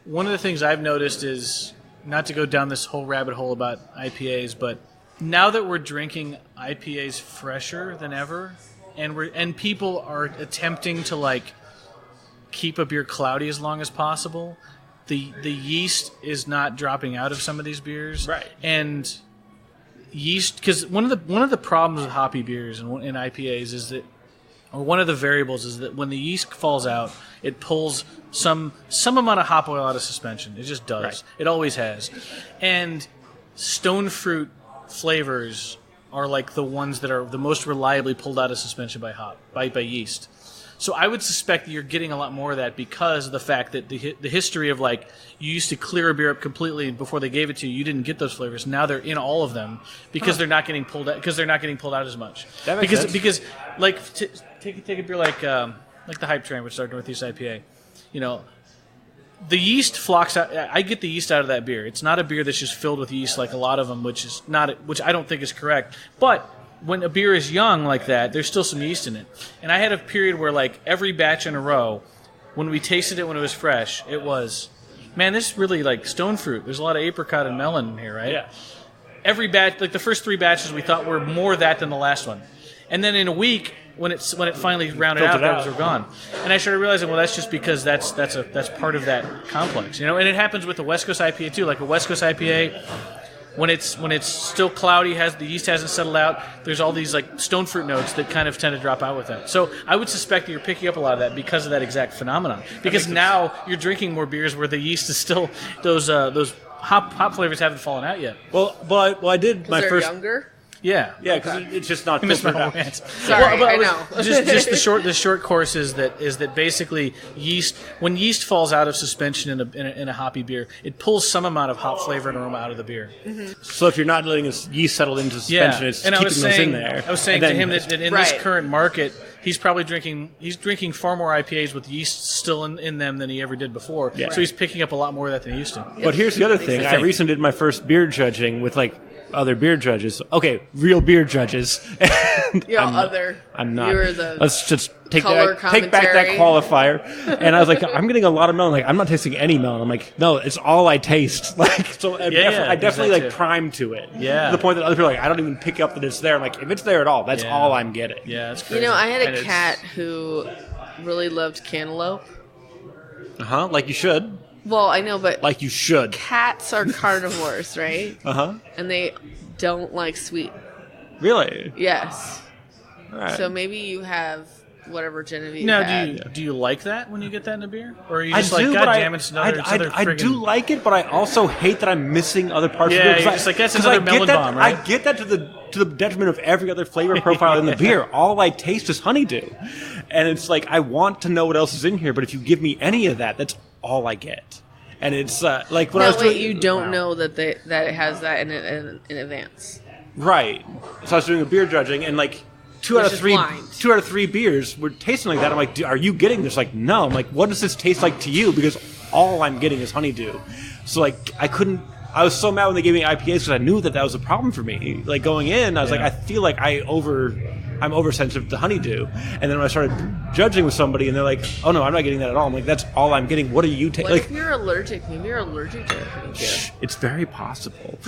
one of the things I've noticed is, not to go down this whole rabbit hole about IPAs, but now that we're drinking IPAs fresher than ever, and people are attempting to like keep a beer cloudy as long as possible, the yeast is not dropping out of some of these beers, Right. And yeast, because one of the problems with hoppy beers and in IPAs is that, or one of the variables is that when the yeast falls out, it pulls some amount of hop oil out of suspension. It just does. Right. It always has. And stone fruit flavors are like the ones that are the most reliably pulled out of suspension by yeast. So I would suspect that you're getting a lot more of that because of the fact that the history of like you used to clear a beer up completely before they gave it to you. You didn't get those flavors. Now they're in all of them because they're not getting pulled out as much. That makes sense. Because like take a beer like the Hype Train, which is our Northeast IPA. You know, the yeast flocks out. I get the yeast out of that beer. It's not a beer that's just filled with yeast like a lot of them, which I don't think is correct. But when a beer is young like that, there's still some yeast in it. And I had a period where like every batch in a row, when we tasted it when it was fresh, it was, man, this is really like stone fruit. There's a lot of apricot and melon in here, right? Yeah. Every batch, like the first 3 batches, we thought were more that than the last one. And then in a week, when it finally rounded out, those were gone. And I started realizing, well, that's just because that's part of that complex, you know. And it happens with the West Coast IPA too. Like a West Coast IPA, when it's still cloudy, the yeast hasn't settled out. There's all these like stone fruit notes that kind of tend to drop out with that. So I would suspect that you're picking up a lot of that because of that exact phenomenon. Because now you're drinking more beers where the yeast is still those hop flavors haven't fallen out yet. Well, I did my They're first. younger. Yeah. Yeah, because it's just not I missed my filtered whole out. rant. Sorry, I know. just the short course is that basically when yeast falls out of suspension in a hoppy beer, it pulls some amount of hop flavor and aroma out of the beer. So if you're not letting yeast settle into suspension, it's and keeping I was those saying, in there. I was saying And to then- him that in Right. this current market, he's probably drinking far more IPAs with yeast still in them than he ever did before. Yeah. So he's picking up a lot more of that than he used to. But here's the other thing. I recently did my first beer judging with like other beer judges. Okay, real beer judges. And I'm not. You were the Let's just take color back that commentary. qualifier. And I was like, I'm getting a lot of melon. Like, I'm not tasting any melon. I'm like, no, it's all I taste. Like, so I definitely there's that like too. prime to it. Yeah. To the point that other people are like, I don't even pick up that it's there. I'm like, if it's there at all, that's Yeah. all I'm getting. Yeah, that's crazy. You know, I had And a it's- cat who really loved cantaloupe. Like you should. Well, I know, but Like you should. cats are carnivores, right? And they don't like sweet. Really? Yes. All right. So maybe you have whatever Genevieve Now, had. do you like that when you get that in a beer? Or are you I just do, like, but God damn it, it's another I friggin'... do like it, but I also hate that I'm missing other parts of the Yeah, beer. you're just like, that's another melon bomb, right? I get that to the detriment of every other flavor profile in the beer. All I taste is honeydew. And it's like, I want to know what else is in here, but if you give me any of that, that's all I get. And it's like when I was doing... you don't know that that it has that in advance. Right. So I was doing a beer judging, and like two out of three beers were tasting like that. I'm like, are you getting this? Like, no. I'm like, what does this taste like to you? Because all I'm getting is honeydew. So like, I was so mad when they gave me IPAs because I knew that was a problem for me. Like going in, I was like, I feel like I'm oversensitive to honeydew. And then when I started judging with somebody, and they're like, "Oh no, I'm not getting that at all." I'm like, "That's all I'm getting. What are you taking?" What if you're allergic? Maybe you're allergic to honeydew. It's very possible.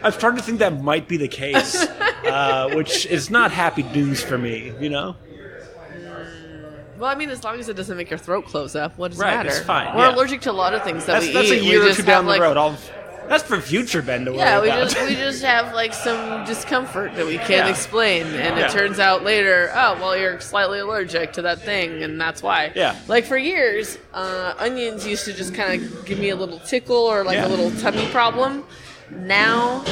I'm starting to think that might be the case, which is not happy news for me. You know. Well, I mean, as long as it doesn't make your throat close up, what does it Right, matter? it's fine, We're yeah. allergic to a lot of things that we eat. That's a year or two down the like, road. That's for future Ben to worry Yeah, about. we just have like some discomfort that we can't explain, and it turns out later, oh well, you're slightly allergic to that thing, and that's why. Yeah. Like for years, onions used to just kind of give me a little tickle or like a little tummy problem. Now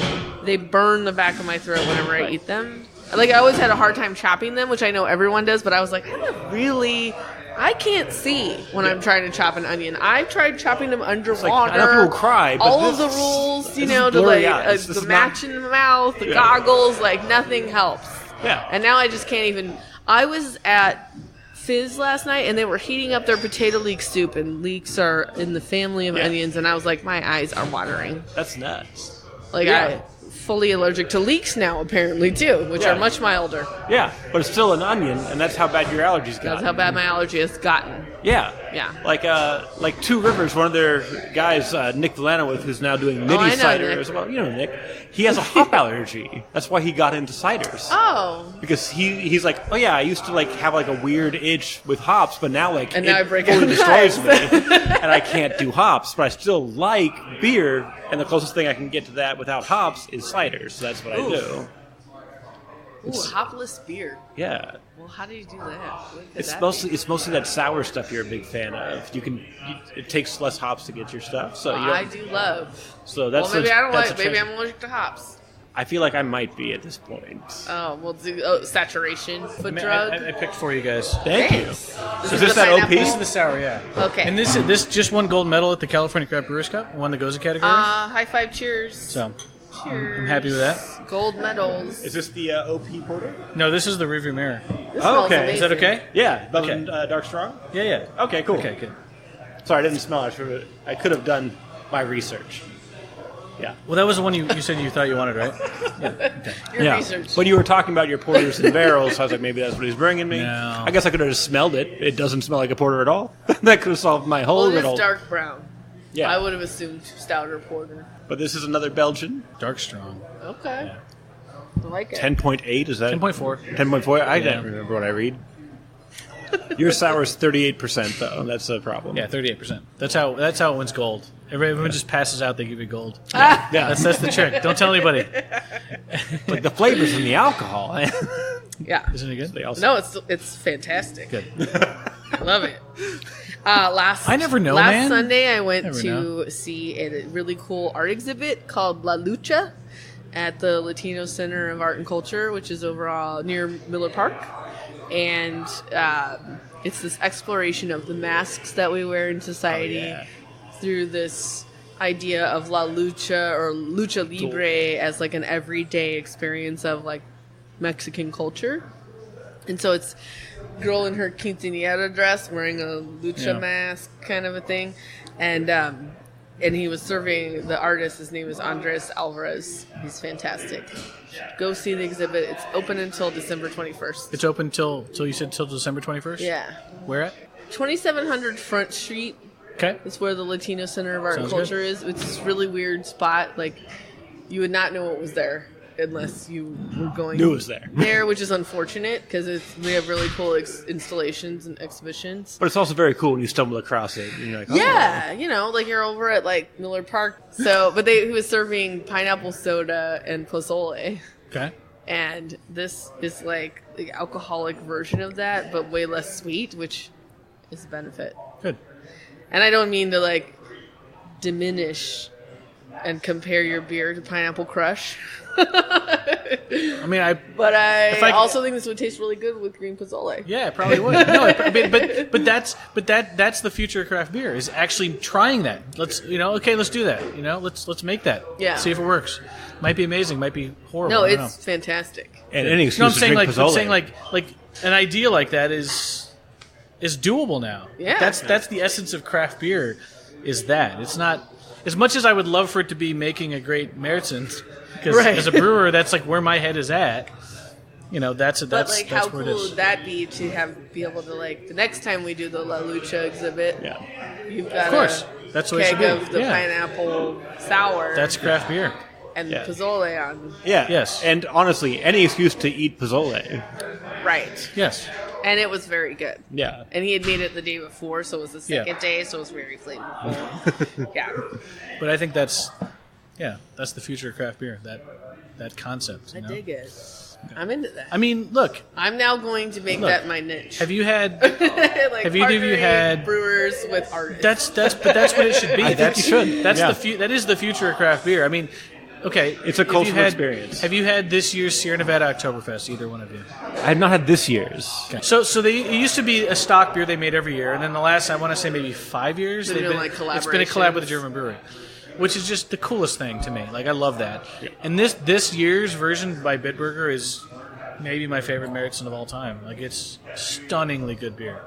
they burn the back of my throat whenever I eat them. Like I always had a hard time chopping them, which I know everyone does, but I was like, I can't see when I'm trying to chop an onion. I've tried chopping them underwater. I know people cry, but all of the rules, to blurry like eyes. the match in the mouth, the goggles, like nothing helps. Yeah. And now I just can't even. I was at Fizz last night, and they were heating up their potato leek soup, and leeks are in the family of onions, and I was like, my eyes are watering. That's nuts. Like I'm fully allergic to leeks now, apparently too, which are much milder. Yeah, but it's still an onion, and that's how bad your allergies got. That's how bad my allergy has gotten. Yeah. Yeah. Like Two Rivers, one of their guys, Nick Delanowith, who's now doing mini cider Nick. as well. You know Nick. He has a hop allergy. That's why he got into ciders. Oh. Because he's like, oh yeah, I used to like have like a weird itch with hops, but now like And now I break fully out destroys knives. me, and I can't do hops, but I still like beer, and the closest thing I can get to that without hops is ciders. So that's what I do. Ooh, hopless beer. Yeah. Well, how do you do that? What could It's that mostly that sour stuff you're a big fan of. It takes less hops to get your stuff, so be? you don't, I do love. So that's Well, maybe I don't that's like. a Maybe trend. I'm allergic to hops. I feel like I might be at this point. Oh, we'll do saturation foot drug. I picked for you guys. Thank you. Thanks. Is this that OP? pineapple? This is the sour, yeah. Okay. And this just won gold medal at the California Craft Brewers Cup, won the Goza category. High five, cheers. So Cheers. I'm happy with that. Gold medals. Is this the OP porter? No, this is the rearview mirror. This Oh, smells okay. Is that amazing. okay? Yeah, Belgian Dark Strong. Yeah. Okay, cool. Okay, good. Sorry, I didn't smell it. I could have done my research. Yeah. Well, that was the one you said you thought you wanted, right? Your research. But you were talking about your porters and barrels, so I was like, maybe that's what he's bringing me. No. I guess I could have just smelled it. It doesn't smell like a porter at all. That could have solved my whole Well, it riddle. is dark brown. Yeah. I would have assumed stouter porter. But this is another Belgian. Dark strong. Okay. I like it. 10.8, is that? 10.4. 10.4? I Yeah. don't remember what I read. Your sour is 38%, though. That's a problem. Yeah, 38%. That's how it wins gold. Everyone just passes out; they give you gold. Yeah. That's the trick. Don't tell anybody. Like the flavors and the alcohol. Yeah. Isn't it good? They also- No, it's fantastic. Good. I love it. I never know, Last man. Sunday, I went Never to know. see a really cool art exhibit called La Lucha at the Latino Center of Art and Culture, which is over near Miller Park. And it's this exploration of the masks that we wear in society through this idea of La Lucha or Lucha Libre as like an everyday experience of like Mexican culture. And so it's girl in her quinceañera dress wearing a lucha mask kind of a thing. And he was serving the artist. His name is Andres Alvarez. He's fantastic. Go see the exhibit. It's open until December 21st. It's open till you said till December 21st. Yeah. Where at? 2700 Front Street. Okay. It's where the Latino Center of Art Sounds and Culture is. It's this really weird spot. Like, you would not know it was there unless you were going Knew it was there. which is unfortunate because we have really cool installations and exhibitions. But it's also very cool when you stumble across it. And you're like, oh. Yeah, like you're over at like Miller Park. So, but he was serving pineapple soda and pozole. Okay. And this is like the alcoholic version of that, but way less sweet, which is a benefit. Good. And I don't mean to like diminish and compare your beer to Pineapple Crush. I mean, But I also think this would taste really good with green pozole. Yeah, it probably would. No, but that's the future of craft beer is actually trying that. Let's let's do that. Let's make that. Yeah. See if it works. Might be amazing. Might be horrible. No, I don't it's fantastic. And any excuse to drink pozole. I'm saying like an idea like that is doable now. Yeah. That's the essence of craft beer. Is that it's not as much as I would love for it to be making a great Märzen. Because as a brewer, that's like where my head is at. That's how where it cool is. would that be to be able to the next time we do the La Lucha exhibit? Yeah. You've got Of course, that's what it should keg be. of the pineapple sour. That's craft beer. And pozole on. Yeah. Yes. And honestly, any excuse to eat pozole. Right. Yes. And it was very good. Yeah. And he had made it the day before, so it was the second day, so it was very flavorful. Yeah. But I think that's the future of craft beer. That concept. I dig it. I'm into that. I mean, look. I'm now going to make that my niche. Have you had? Have either of you had brewers with artists? That's what it should be. I think you should. That's Yeah. that is the future of craft beer. I mean, okay, It's a cultural experience. Have you had this year's Sierra Nevada Oktoberfest? Either one of you? I have not had this year's. Okay. So it used to be a stock beer they made every year, and then the last I want to say maybe 5 years It's been a collab with a German brewery. Which is just the coolest thing to me. Like, I love that. Yeah. And this year's version by Bitburger is maybe my favorite Märzen of all time. Like, it's stunningly good beer.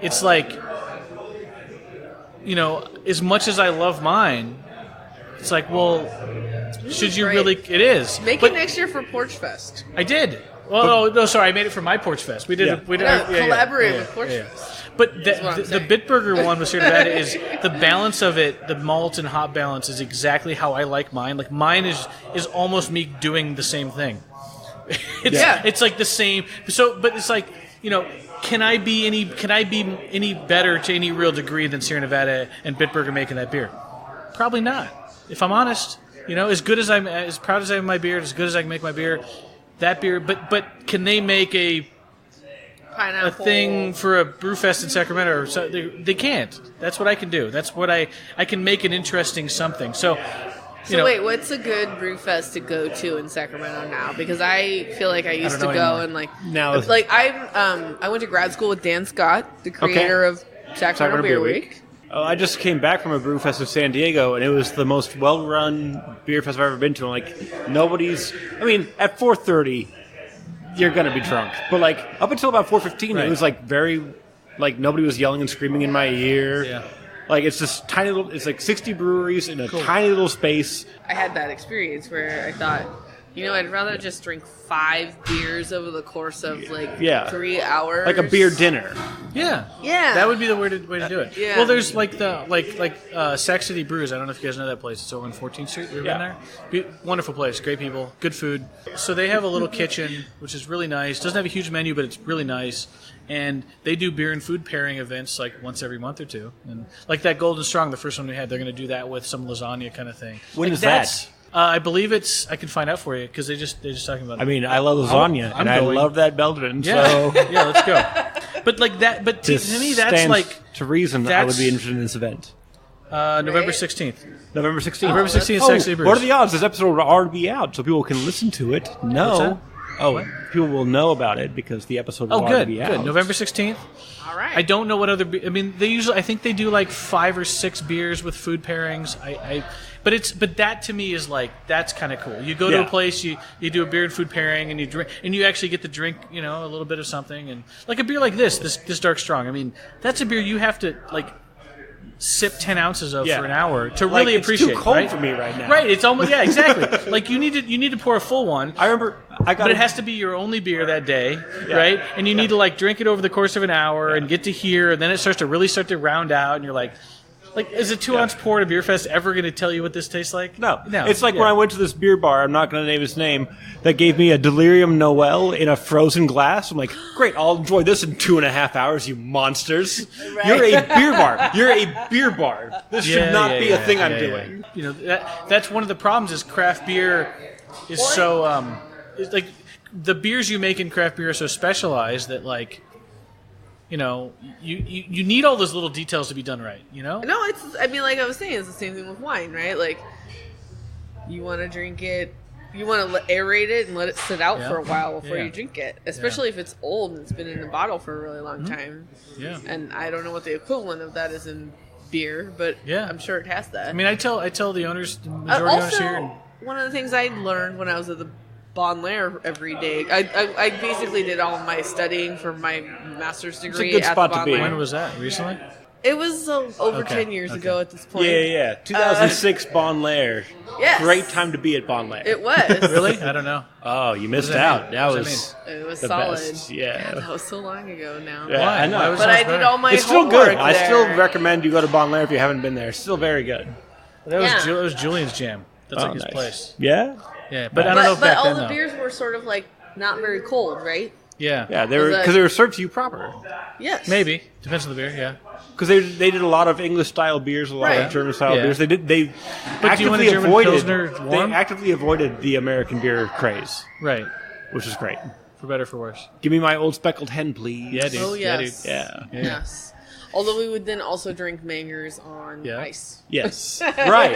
It's like, as much as I love mine, it's like, well, should you really? It is. Make it next year for Porch Fest. I did. Well, no, sorry, I made it for my Porch Fest. We did. Collaborate with Porch Fest. But the Bitburger one with Sierra Nevada is the balance of it, the malt and hop balance is exactly how I like mine. Like mine is almost me doing the same thing. It's like the same. So, but it's like can I be any better to any real degree than Sierra Nevada and Bitburger making that beer? Probably not. If I'm honest, as good as as proud as I am of my beer, as good as I can make my beer, that beer. But can they make a thing for a brewfest in Sacramento? Or so, they can't. That's what I can do. That's what I can make an interesting something. So wait, what's a good brewfest to go to in Sacramento now? Because I feel like I used to go and I went to grad school with Dan Scott, the creator of Sacramento Beer Week. Oh, I just came back from a brew fest in San Diego, and it was the most well-run beer fest I've ever been to. And at 4:30, you're gonna be drunk, but up until about 4:15, it was very, nobody was yelling and screaming in my ear. Yeah. It's this tiny little. It's 60 breweries in a tiny little space. I had that experience where I thought, I'd rather just drink 5 beers over the course of 3 hours, like a beer dinner. Yeah, yeah, that would be the way to do it. Yeah. Well, there's Sac City Brews. I don't know if you guys know that place. It's over on 14th Street. We've been there. Wonderful place, great people, good food. So they have a little kitchen, which is really nice. Doesn't have a huge menu, but it's really nice. And they do beer and food pairing events once every month or two. And that Golden Strong, the first one we had, they're going to do that with some lasagna kind of thing. When is that? I believe it's. I can find out for you because they're just talking about it. I mean, I love lasagna and I love that Belgian. Yeah, so yeah, let's go. But that. But to me, that's to reason. I would be interested in this event. November 16th. November 16th. November 16th. Sac City Brews. What are the odds? This episode will already be out, so people can listen to it. People will know about it because the episode will already be out. Good. November 16th. All right. I don't know what other. I think they do 5 or 6 beers with food pairings. But that to me is that's kind of cool. You go to a place, you do a beer and food pairing, and you drink, and you actually get to drink, a little bit of something, and a beer like this Dark Strong. I mean, that's a beer you have to sip 10 ounces of for an hour to really appreciate. It's too cold right? for me right now. Right? It's almost exactly. You need to pour a full one. I remember but it has to be your only beer that day, right? And you need to drink it over the course of an hour and get to here, and then it starts to round out, and you're like, Like, is a 2-ounce pour at a beer fest ever going to tell you what this tastes like? No. It's like when I went to this beer bar, I'm not going to name its name, that gave me a Delirium Noel in a frozen glass. I'm like, great, I'll enjoy this in 2.5 hours, you monsters. Right. You're a beer bar. You're a beer bar. This should not be a thing I'm doing. You know, that's one of the problems is craft beer is so, it's like, the beers you make in craft beer are so specialized that, like, you know, you need all those little details to be done right, you know? No, I mean, like I was saying, it's the same thing with wine, right? Like, you want to drink it, you want to aerate it and let it sit out for a while before you drink it, especially if it's old and it's been in a bottle for a really long time. Yeah. And I don't know what the equivalent of that is in beer, but I'm sure it has that. I mean, I tell the owners, the majority owners here. One of the things I learned when I was at the Bon Lair every day, I basically did all of my studying for my master's degree good at spot the to Bon be. Lair. When was that? Recently? It was over 10 years ago at this point. Yeah. 2006 Bon Lair. Yes. Great time to be at Bon Lair. It was. Really? I don't know. Oh, you missed What does that out. mean? That What was does It was the solid. best. Yeah. That was so long ago now. Yeah, Why? I know. Why was But it I better? did all my It's still homework good. I still there. recommend you go to Bon Lair if you haven't been there. It's still very good. That was, Yeah. that was Julian's jam. That's like his nice. place. Yeah? Yeah, but I don't know if But back all then, the though. beers were sort of like not very cold, right? Yeah. Yeah, because they were served to you proper. Yes. Maybe. Depends on the beer, yeah. Because they did a lot of English style beers, a lot Right. of German style Yeah. beers. They But do you want actively a German avoided. Pilsner They warm? actively avoided the American beer craze, Right. which is great. For better or for worse. Give me my old speckled hen, please. Yeah, dude. Oh, Yeah, yes. dude. Yeah. Yes. Although we would then also drink Mangers on ice. Yes. Right.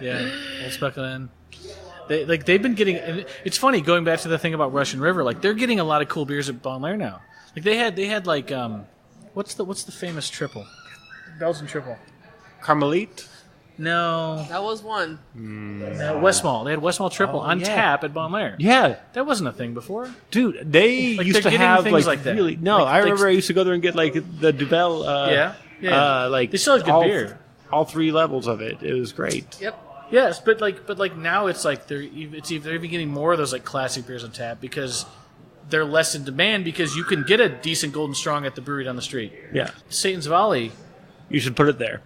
Yeah. Old Specklin. They've been getting. And it's funny going back to the thing about Russian River. Like they're getting a lot of cool beers at Bon Lair now. Like they had like what's the famous triple? Belgian triple. Carmelite. No, That was one. Westmalle. They had Westmalle triple on tap at Bon Lair. Yeah. That wasn't a thing before. Dude, they Like, used they're to getting have things like that. really. No, Like- I like- remember I used to go there and get like the Duvel. Like They still have good all, beer. All 3 levels of it. It was great. Yep. Yes, but now it's like they're even getting more of those like classic beers on tap because they're less in demand because you can get a decent Golden Strong at the brewery down the street. Yeah. Satan's Valley. You should put it there.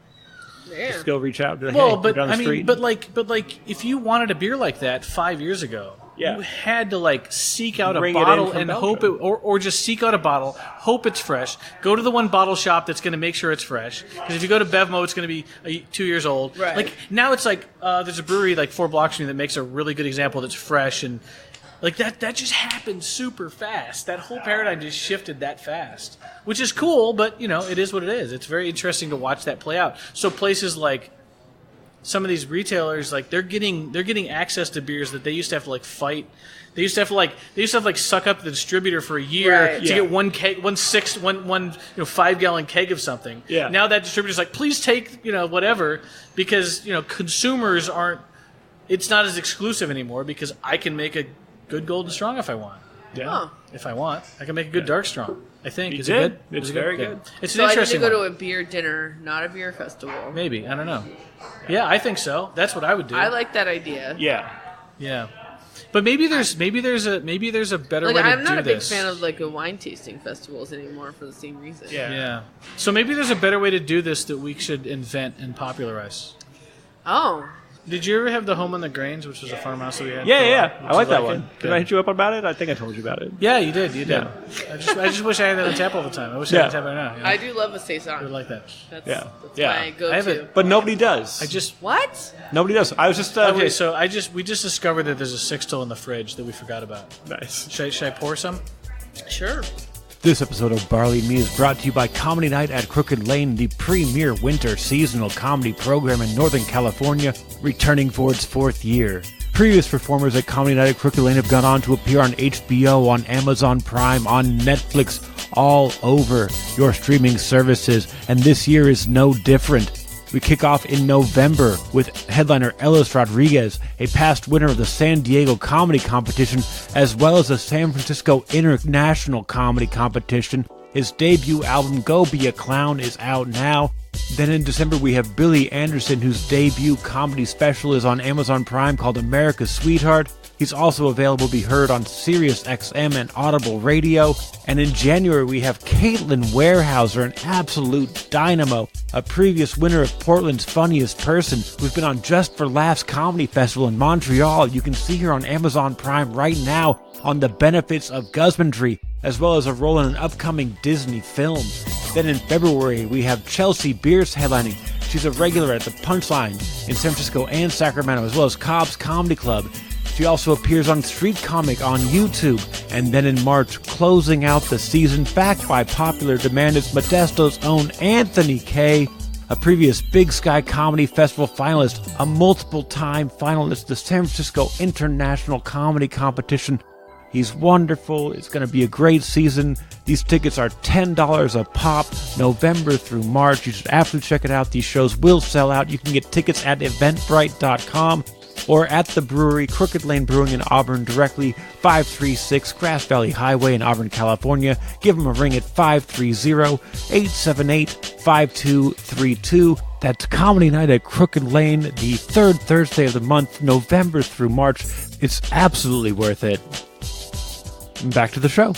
Yeah. Just go reach out. Be like, Well, hey, but we're down the I mean, street. but like, if you wanted a beer like that 5 years ago, Yeah. you had to like seek out a Bring it in bottle from and Belgium. hope it, or just seek out a bottle, hope it's fresh. Go to the one bottle shop that's going to make sure it's fresh. Because if you go to Bevmo, it's going to be 2 years old. Right. Like now, it's like there's a brewery like 4 blocks from me that makes a really good example that's fresh and. Like that just happened super fast. That whole paradigm just shifted that fast, which is cool. But you know, it is what it is. It's very interesting to watch that play out. So places like some of these retailers, like they're getting access to beers that they used to have to like fight. They used to have to like suck up the distributor for a year Right. to get one 5-gallon keg of something. Yeah. Now that distributor's like, please take whatever because consumers aren't. It's not as exclusive anymore because I can make a good Golden Strong if I want. yeah. Huh. If I want, I can make a good Dark Strong. I think. You Is did. it good? It's Is it very good. It's So an I need to interesting go to one. a beer dinner, not a beer festival. Maybe I don't know. Yeah, I think so. That's what I would do. I like that idea. Yeah. Yeah, but maybe there's a better Like way to I'm not do a big this. fan of like a wine tasting festivals anymore for the same reason. Yeah. Yeah. So maybe there's a better way to do this that we should invent and popularize. Oh. Did you ever have the Home on the Grange, which was a farmhouse that we had? Yeah, for a yeah. while? I like Did you that one. it? Did I hit you up about it? I think I told you about it. Yeah, you did. You did. Yeah. I just wish I had that on tap all the time. I wish I had it on tap right now. I do love a saison. I would like that. That's, Yeah. that's Yeah. my I have go-to. it. But nobody does. What? Nobody does. I was just Okay, so we just discovered that there's a Sixtel in the fridge that we forgot about. nice. Should I pour some? Sure. This episode of Barley Me is brought to you by Comedy Night at Crooked Lane, the premier winter seasonal comedy program in Northern California, returning for its 4th year. Previous performers at Comedy Night at Crooked Lane have gone on to appear on HBO, on Amazon Prime, on Netflix, all over your streaming services, and this year is no different. We kick off in November with headliner Ellis Rodriguez, a past winner of the San Diego Comedy Competition, as well as the San Francisco International Comedy Competition. His debut album, Go Be a Clown, is out now. Then in December we have Billy Anderson, whose debut comedy special is on Amazon Prime called America's Sweetheart. He's also available to be heard on Sirius XM and Audible Radio. And in January, we have Caitlin Warehouser, an absolute dynamo, a previous winner of Portland's Funniest Person, who's been on Just for Laughs Comedy Festival in Montreal. You can see her on Amazon Prime right now on the benefits of gusbandry, as well as a role in an upcoming Disney film. Then in February, we have Chelsea Bierce headlining. She's a regular at the Punchline in San Francisco and Sacramento, as well as Cobb's Comedy Club. She also appears on Street Comic on YouTube. And then in March, closing out the season, backed by popular demand, is Modesto's own Anthony K., a previous Big Sky Comedy Festival finalist, a multiple-time finalist at the San Francisco International Comedy Competition. He's wonderful. It's going to be a great season. These tickets are $10 a pop, November through March. You should absolutely check it out. These shows will sell out. You can get tickets at eventbrite.com or at the brewery, Crooked Lane Brewing in Auburn, directly 536 Grass Valley Highway in Auburn, California. Give them a ring at 530-878-5232. That's Comedy Night at Crooked Lane, the third Thursday of the month, November through March. It's absolutely worth it. Back to the show.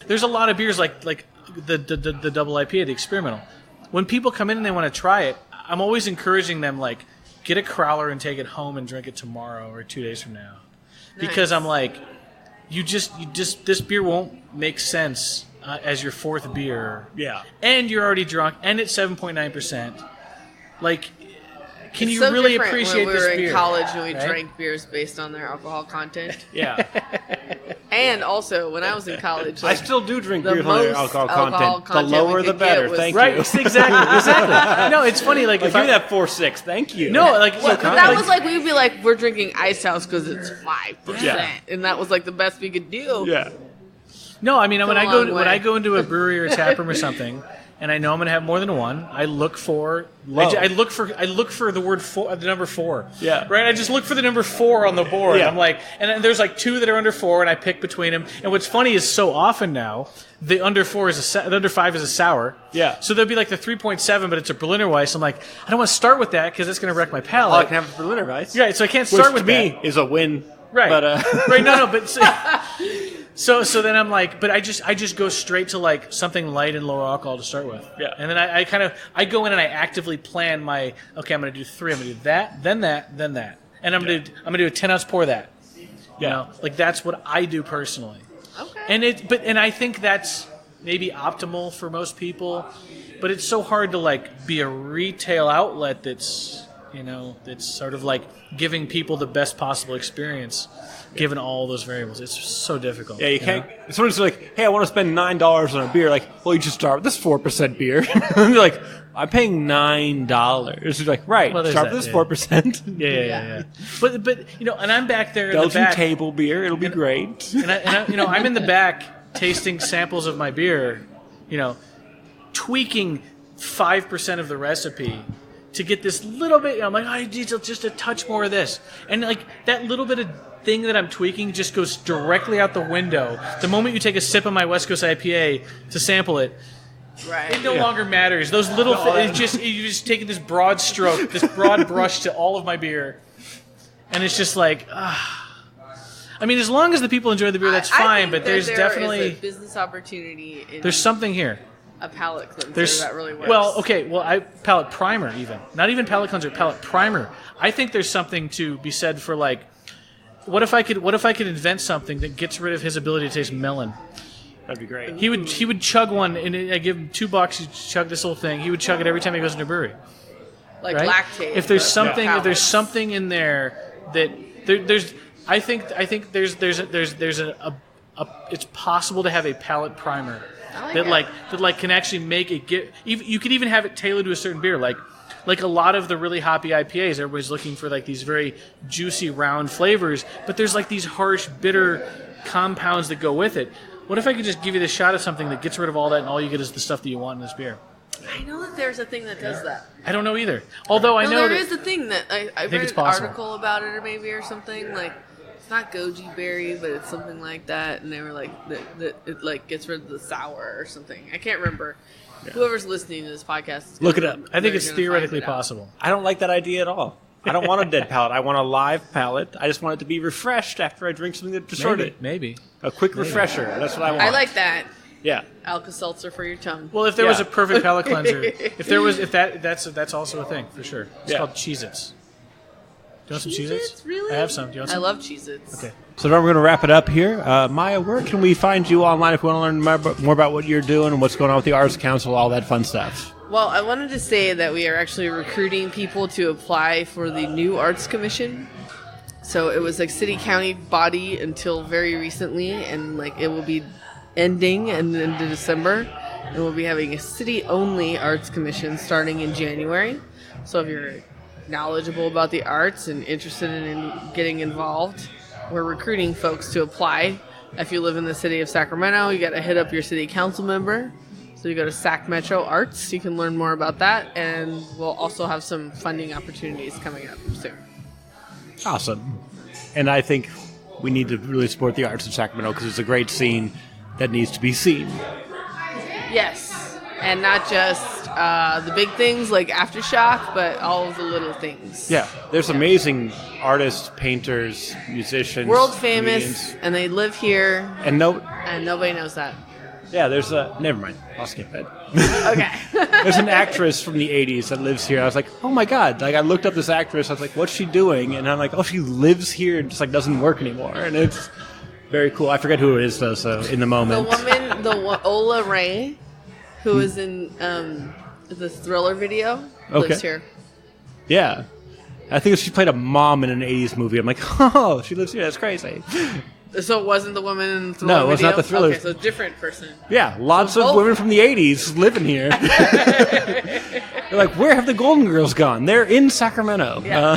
There's a lot of beers like the double IPA, the experimental. When people come in and they want to try it, I'm always encouraging them, like, get a crowler and take it home and drink it tomorrow or 2 days from now. Nice. Because I'm like, you just this beer won't make sense as your fourth beer. Yeah. And you're already drunk, and it's 7.9%. Like, can it's you so really different appreciate when this beer? We were in college and we right? drank beers based on their alcohol content. Yeah. And also, when I was in college, I still do drink beers on their alcohol content. The lower the better. Thank right, you. exactly. No, it's funny. Like, if give me that 4.6. Thank you. No, like well, that was like we'd be like, we're drinking Ice House because it's 5%, and that was like the best we could do. Yeah. No, I mean, when I go into a brewery or a tap room or something, and I know I'm going to have more than one, I look for I look for the word four, the number 4. Yeah. Right. I just look for the number 4 on the board. Yeah. I'm like, and then there's like 2 that are under 4, and I pick between them. And what's funny is so often now the under 4 is the under 5 is a sour. Yeah. So there'll be like the 3.7, but it's a Berliner Weiss. I'm like, I don't want to start with that because it's going to wreck my palate. Oh, I can have a Berliner Weiss. Right. So I can't start with me that. Is a win. Right. But right. No. But. So then I'm like, but I just go straight to like something light and lower alcohol to start with. Yeah. And then I go in and I actively plan my, okay, I'm going to do 3. I'm going to do that, then that, then that. And I'm going to do a 10-ounce pour of that. You know, like that's what I do personally. Okay. And I think that's maybe optimal for most people, but it's so hard to like be a retail outlet that's, you know, that's sort of like giving people the best possible experience. Given all those variables, it's so difficult. Yeah, you can't. Someone's like, "Hey, I want to spend $9 on a beer." Like, well, you just start with this 4% beer. And you're like, "I'm paying $9." You're like, "Right, well, start with this 4%." Yeah. But you know, and I'm back there Belgian in the back. table beer. It'll be great. And I you know, I'm in the back tasting samples of my beer. You know, tweaking 5% of the recipe to get this little bit. You know, I'm like, I need just a touch more of this, and like that little bit of thing that I'm tweaking just goes directly out the window. The moment you take a sip of my West Coast IPA to sample it, right. it no longer matters. Those little things, you're just taking this broad stroke, this broad brush to all of my beer, and it's just like, I mean, as long as the people enjoy the beer, that's fine. But there's definitely is a business opportunity. There's something here. A palate cleanser that really works. Well, okay. Well, palate primer even. Not even palate cleanser, palate primer. I think there's something to be said for like, what if I could invent something that gets rid of his ability to taste melon? That'd be great. He would chug one, and I give him $2. He'd chug this little thing. He would chug it every time he goes into a brewery. Like right? lactate. If there's something in there that there's, I think there's it's possible to have a palate primer that can actually make it get. You could even have it tailored to a certain beer, like a lot of the really hoppy IPAs, everybody's looking for like these very juicy, round flavors, but there's like these harsh, bitter compounds that go with it. What if I could just give you the shot of something that gets rid of all that and all you get is the stuff that you want in this beer? I know that there's a thing that does that. I don't know either. Although I know there is a thing that I read an article about it or something like. It's not goji berry, but it's something like that, and they were like that it like gets rid of the sour or something. I can't remember. Yeah. Whoever's listening to this podcast, look it up. I think it's theoretically possible. I don't like that idea at all. I don't want a dead palate. I want a live palate. I just want it to be refreshed after I drink something that destroyed it. Maybe. A quick refresher. That's what I want. I like that. Yeah. Alka-Seltzer for your tongue. Well, if there was a perfect palate cleanser, that's also a thing for sure. It's called Cheez-Its. Do you want some Cheez-Its? Really? I have some. Do you want some? I love Cheez-Its. Okay. So now we're going to wrap it up here. Maya, where can we find you online if we want to learn more about what you're doing and what's going on with the Arts Council, all that fun stuff? Well, I wanted to say that we are actually recruiting people to apply for the new Arts Commission. So it was like city-county body until very recently, and like it will be ending in December. And we'll be having a city-only Arts Commission starting in January. So if you're knowledgeable about the arts and interested in getting involved, we're recruiting folks to apply. If you live in the city of Sacramento, you got to hit up your city council member. So you go to Sac Metro Arts. You can learn more about that, and we'll also have some funding opportunities coming up soon. Awesome. And I think we need to really support the arts in Sacramento because it's a great scene that needs to be seen. Yes, and not just the big things like Aftershock, but all of the little things. Yeah, there's amazing artists, painters, musicians, World famous, comedians. and they live here, And nobody knows that. yeah, there's a never mind. I'll skip that. Okay. There's an actress from the 80s that lives here. I was like, oh my god! Like I looked up this actress. I was like, what's she doing? And I'm like, oh, she lives here and just like doesn't work anymore. And it's very cool. I forget who it is though. So in the moment, Ola Ray, who is in the Thriller video, lives here. Yeah. I think she played a mom in an 80s movie. I'm like, oh, she lives here. That's crazy. So it wasn't the woman in the Thriller No, it was video? not the Thriller. Okay, so different person. Yeah, lots So of both- women from the 80s living here. They're like, where have the Golden Girls gone? They're in Sacramento. Yeah.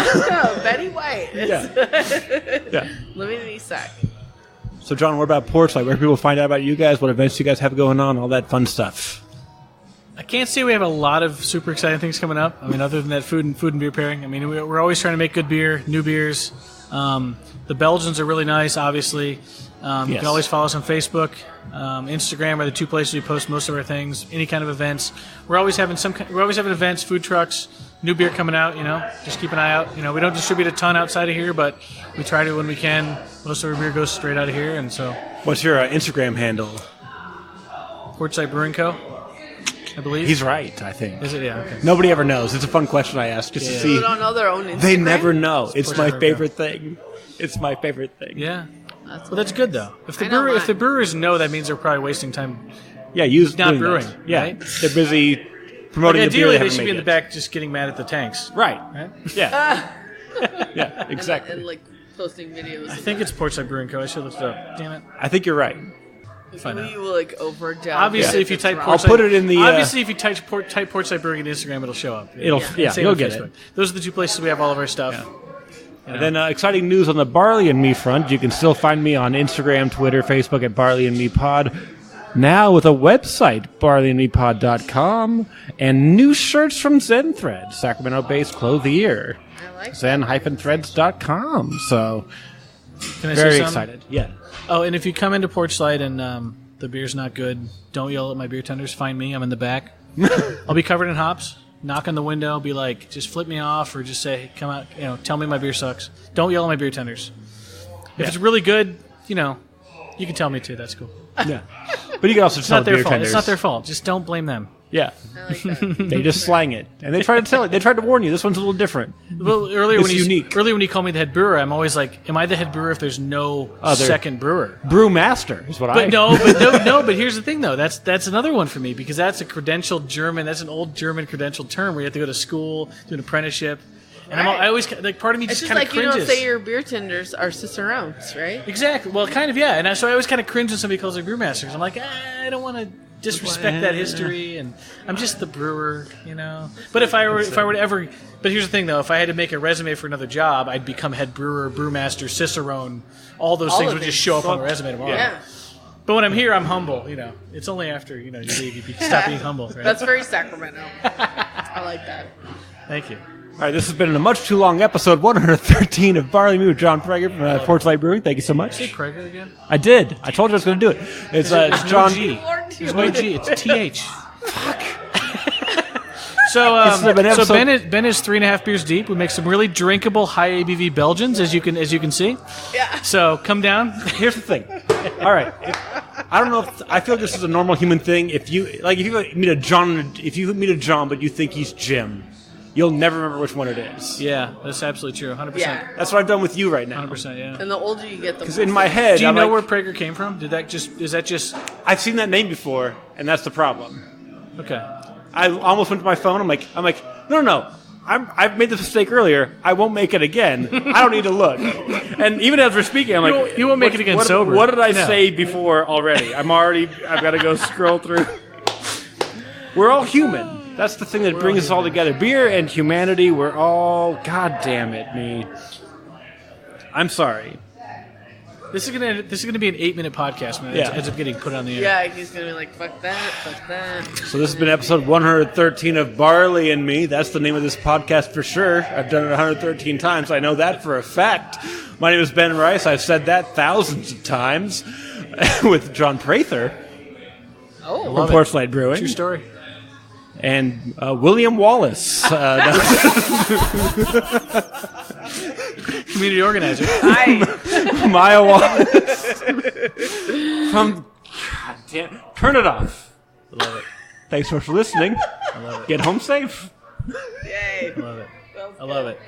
Betty White. Yeah. Living in East Sac. So, John, what about Porchlight? Where can people find out about you guys? What events you guys have going on? All that fun stuff. I can't say we have a lot of super exciting things coming up. I mean, other than that food and beer pairing. I mean, we're always trying to make good beer, new beers. The Belgians are really nice, obviously. You can always follow us on Facebook. Instagram are the two places we post most of our things. Any kind of events. We're always having events, food trucks, new beer coming out. Just keep an eye out. We don't distribute a ton outside of here, but we try to when we can. Most of our beer goes straight out of here, and so. What's your Instagram handle? Porchlight Brewing Co. I believe. He's right, I think. Is it? Yeah. Okay. Nobody ever knows. It's a fun question I ask just to see. They don't know their own Instagram? They never know. It's my Porchlight favorite thing. It's my favorite thing. Yeah. That's Well, that's good though. If I know the mine. brewers know, that means they're probably wasting time. Yeah, Not doing brewing, that. Yeah, right? they're busy promoting the beer Ideally, they they haven't should be made in the yet. back just getting mad at the tanks. Right. Right? Yeah. Yeah, exactly. And like posting videos. I think it's Porchlight Brewing Co. I should look it up. Damn it. I think you're right. Find out. You will like overdub. Obviously, if you type I'll Porchlight, put it in the, Obviously, if you type Porchlight Brewing on Instagram, it'll show up. Same Same you'll on get Facebook. it. Those are the two places we have all of our stuff. Yeah. And then exciting news on the Barley and Me front. You can still find me on Instagram, Twitter, Facebook at Barley and Me Pod. Now with a website, barleyandmepod.com, and new shirts from Zen Thread, Sacramento-based clothier. I like Zen-threads.com. So Can I very say something? excited. Yeah. Oh, and if you come into Porchlight and the beer's not good, don't yell at my beer tenders. Find me. I'm in the back. I'll be covered in hops. Knock on the window. Be like, just flip me off, or just say, come out. Tell me my beer sucks. Don't yell at my beer tenders. If it's really good, you can tell me too. That's cool. Yeah. But you can also It's tell not their beer fault. tenders. It's not their fault. Just don't blame them. Yeah. I like that. They just slang it. And they try to tell it. They tried to warn you. This one's a little different. Well, earlier It's when unique. Earlier when you called me the head brewer, I'm always like, am I the head brewer if there's no Other- second brewer? Brewmaster is what I... But no. But here's the thing, though. That's another one for me because that's a credentialed German. That's an old German credentialed term where you have to go to school, do an apprenticeship, and Right. I always like part of me It's just just kind of like you cringes. don't say your beer tenders are cicerones, right? Exactly. Well, kind of, yeah. And so I always kind of cringe when somebody calls me brewmasters. I'm like, I don't want to disrespect that history, and I'm just the brewer, But if I were to ever, but here's the thing, though. If I had to make a resume for another job, I'd become head brewer, brewmaster, cicerone. All those All things of would it. just show up on the resume tomorrow. Yeah. But when I'm here, I'm humble. It's only after you leave you stop being humble. Right? That's very Sacramento. I like that. Thank you. All right, this has been a much too long episode, 113 of Barley Me with John Prather from Porchlight Brewing. Thank you so much. Say Prager again. I did. I told you I was going to do it. It's There's John. no G. There's no G. It's TH. Fuck. So, This has been so episode- Ben is 3.5 beers deep. We make some really drinkable, high ABV Belgians, as you can see. Yeah. So come down. Here's the thing. All right. I don't know if I feel like this is a normal human thing. If you meet a John, but you think he's Jim, you'll never remember which one it is. Yeah, that's absolutely true. 100%. Yeah. That's what I've done with you right now. 100%. Yeah. And the older you get, the Because more. in my head, Do you I'm know like, where Prager came from? Is that just I've seen that name before, and that's the problem. okay? I almost went to my phone. I'm like, no. I've made the mistake earlier. I won't make it again. I don't need to look. And even as we're speaking, I'm like, you won't make it again sober. What did I No. say before already? I've got to go scroll through. We're all human. That's the thing that brings us all together. Beer and humanity, we're all, God damn it, me. I'm sorry. This is gonna be an 8-minute podcast when it Yeah. ends up getting put on the air. Yeah, he's gonna be like, fuck that. So this has been episode 113 of Barley and Me. That's the name of this podcast for sure. I've done it 113 times. I know that for a fact. My name is Ben Rice. I've said that thousands of times with John Prather Oh, from Porchlight Brewing. True story. And William Wallace. Community organizer. hi. Maya Wallace. From... God damn... Turn it off. Love it. Thanks so much for listening. I love it. Get home safe. Yay. I love it. I love it.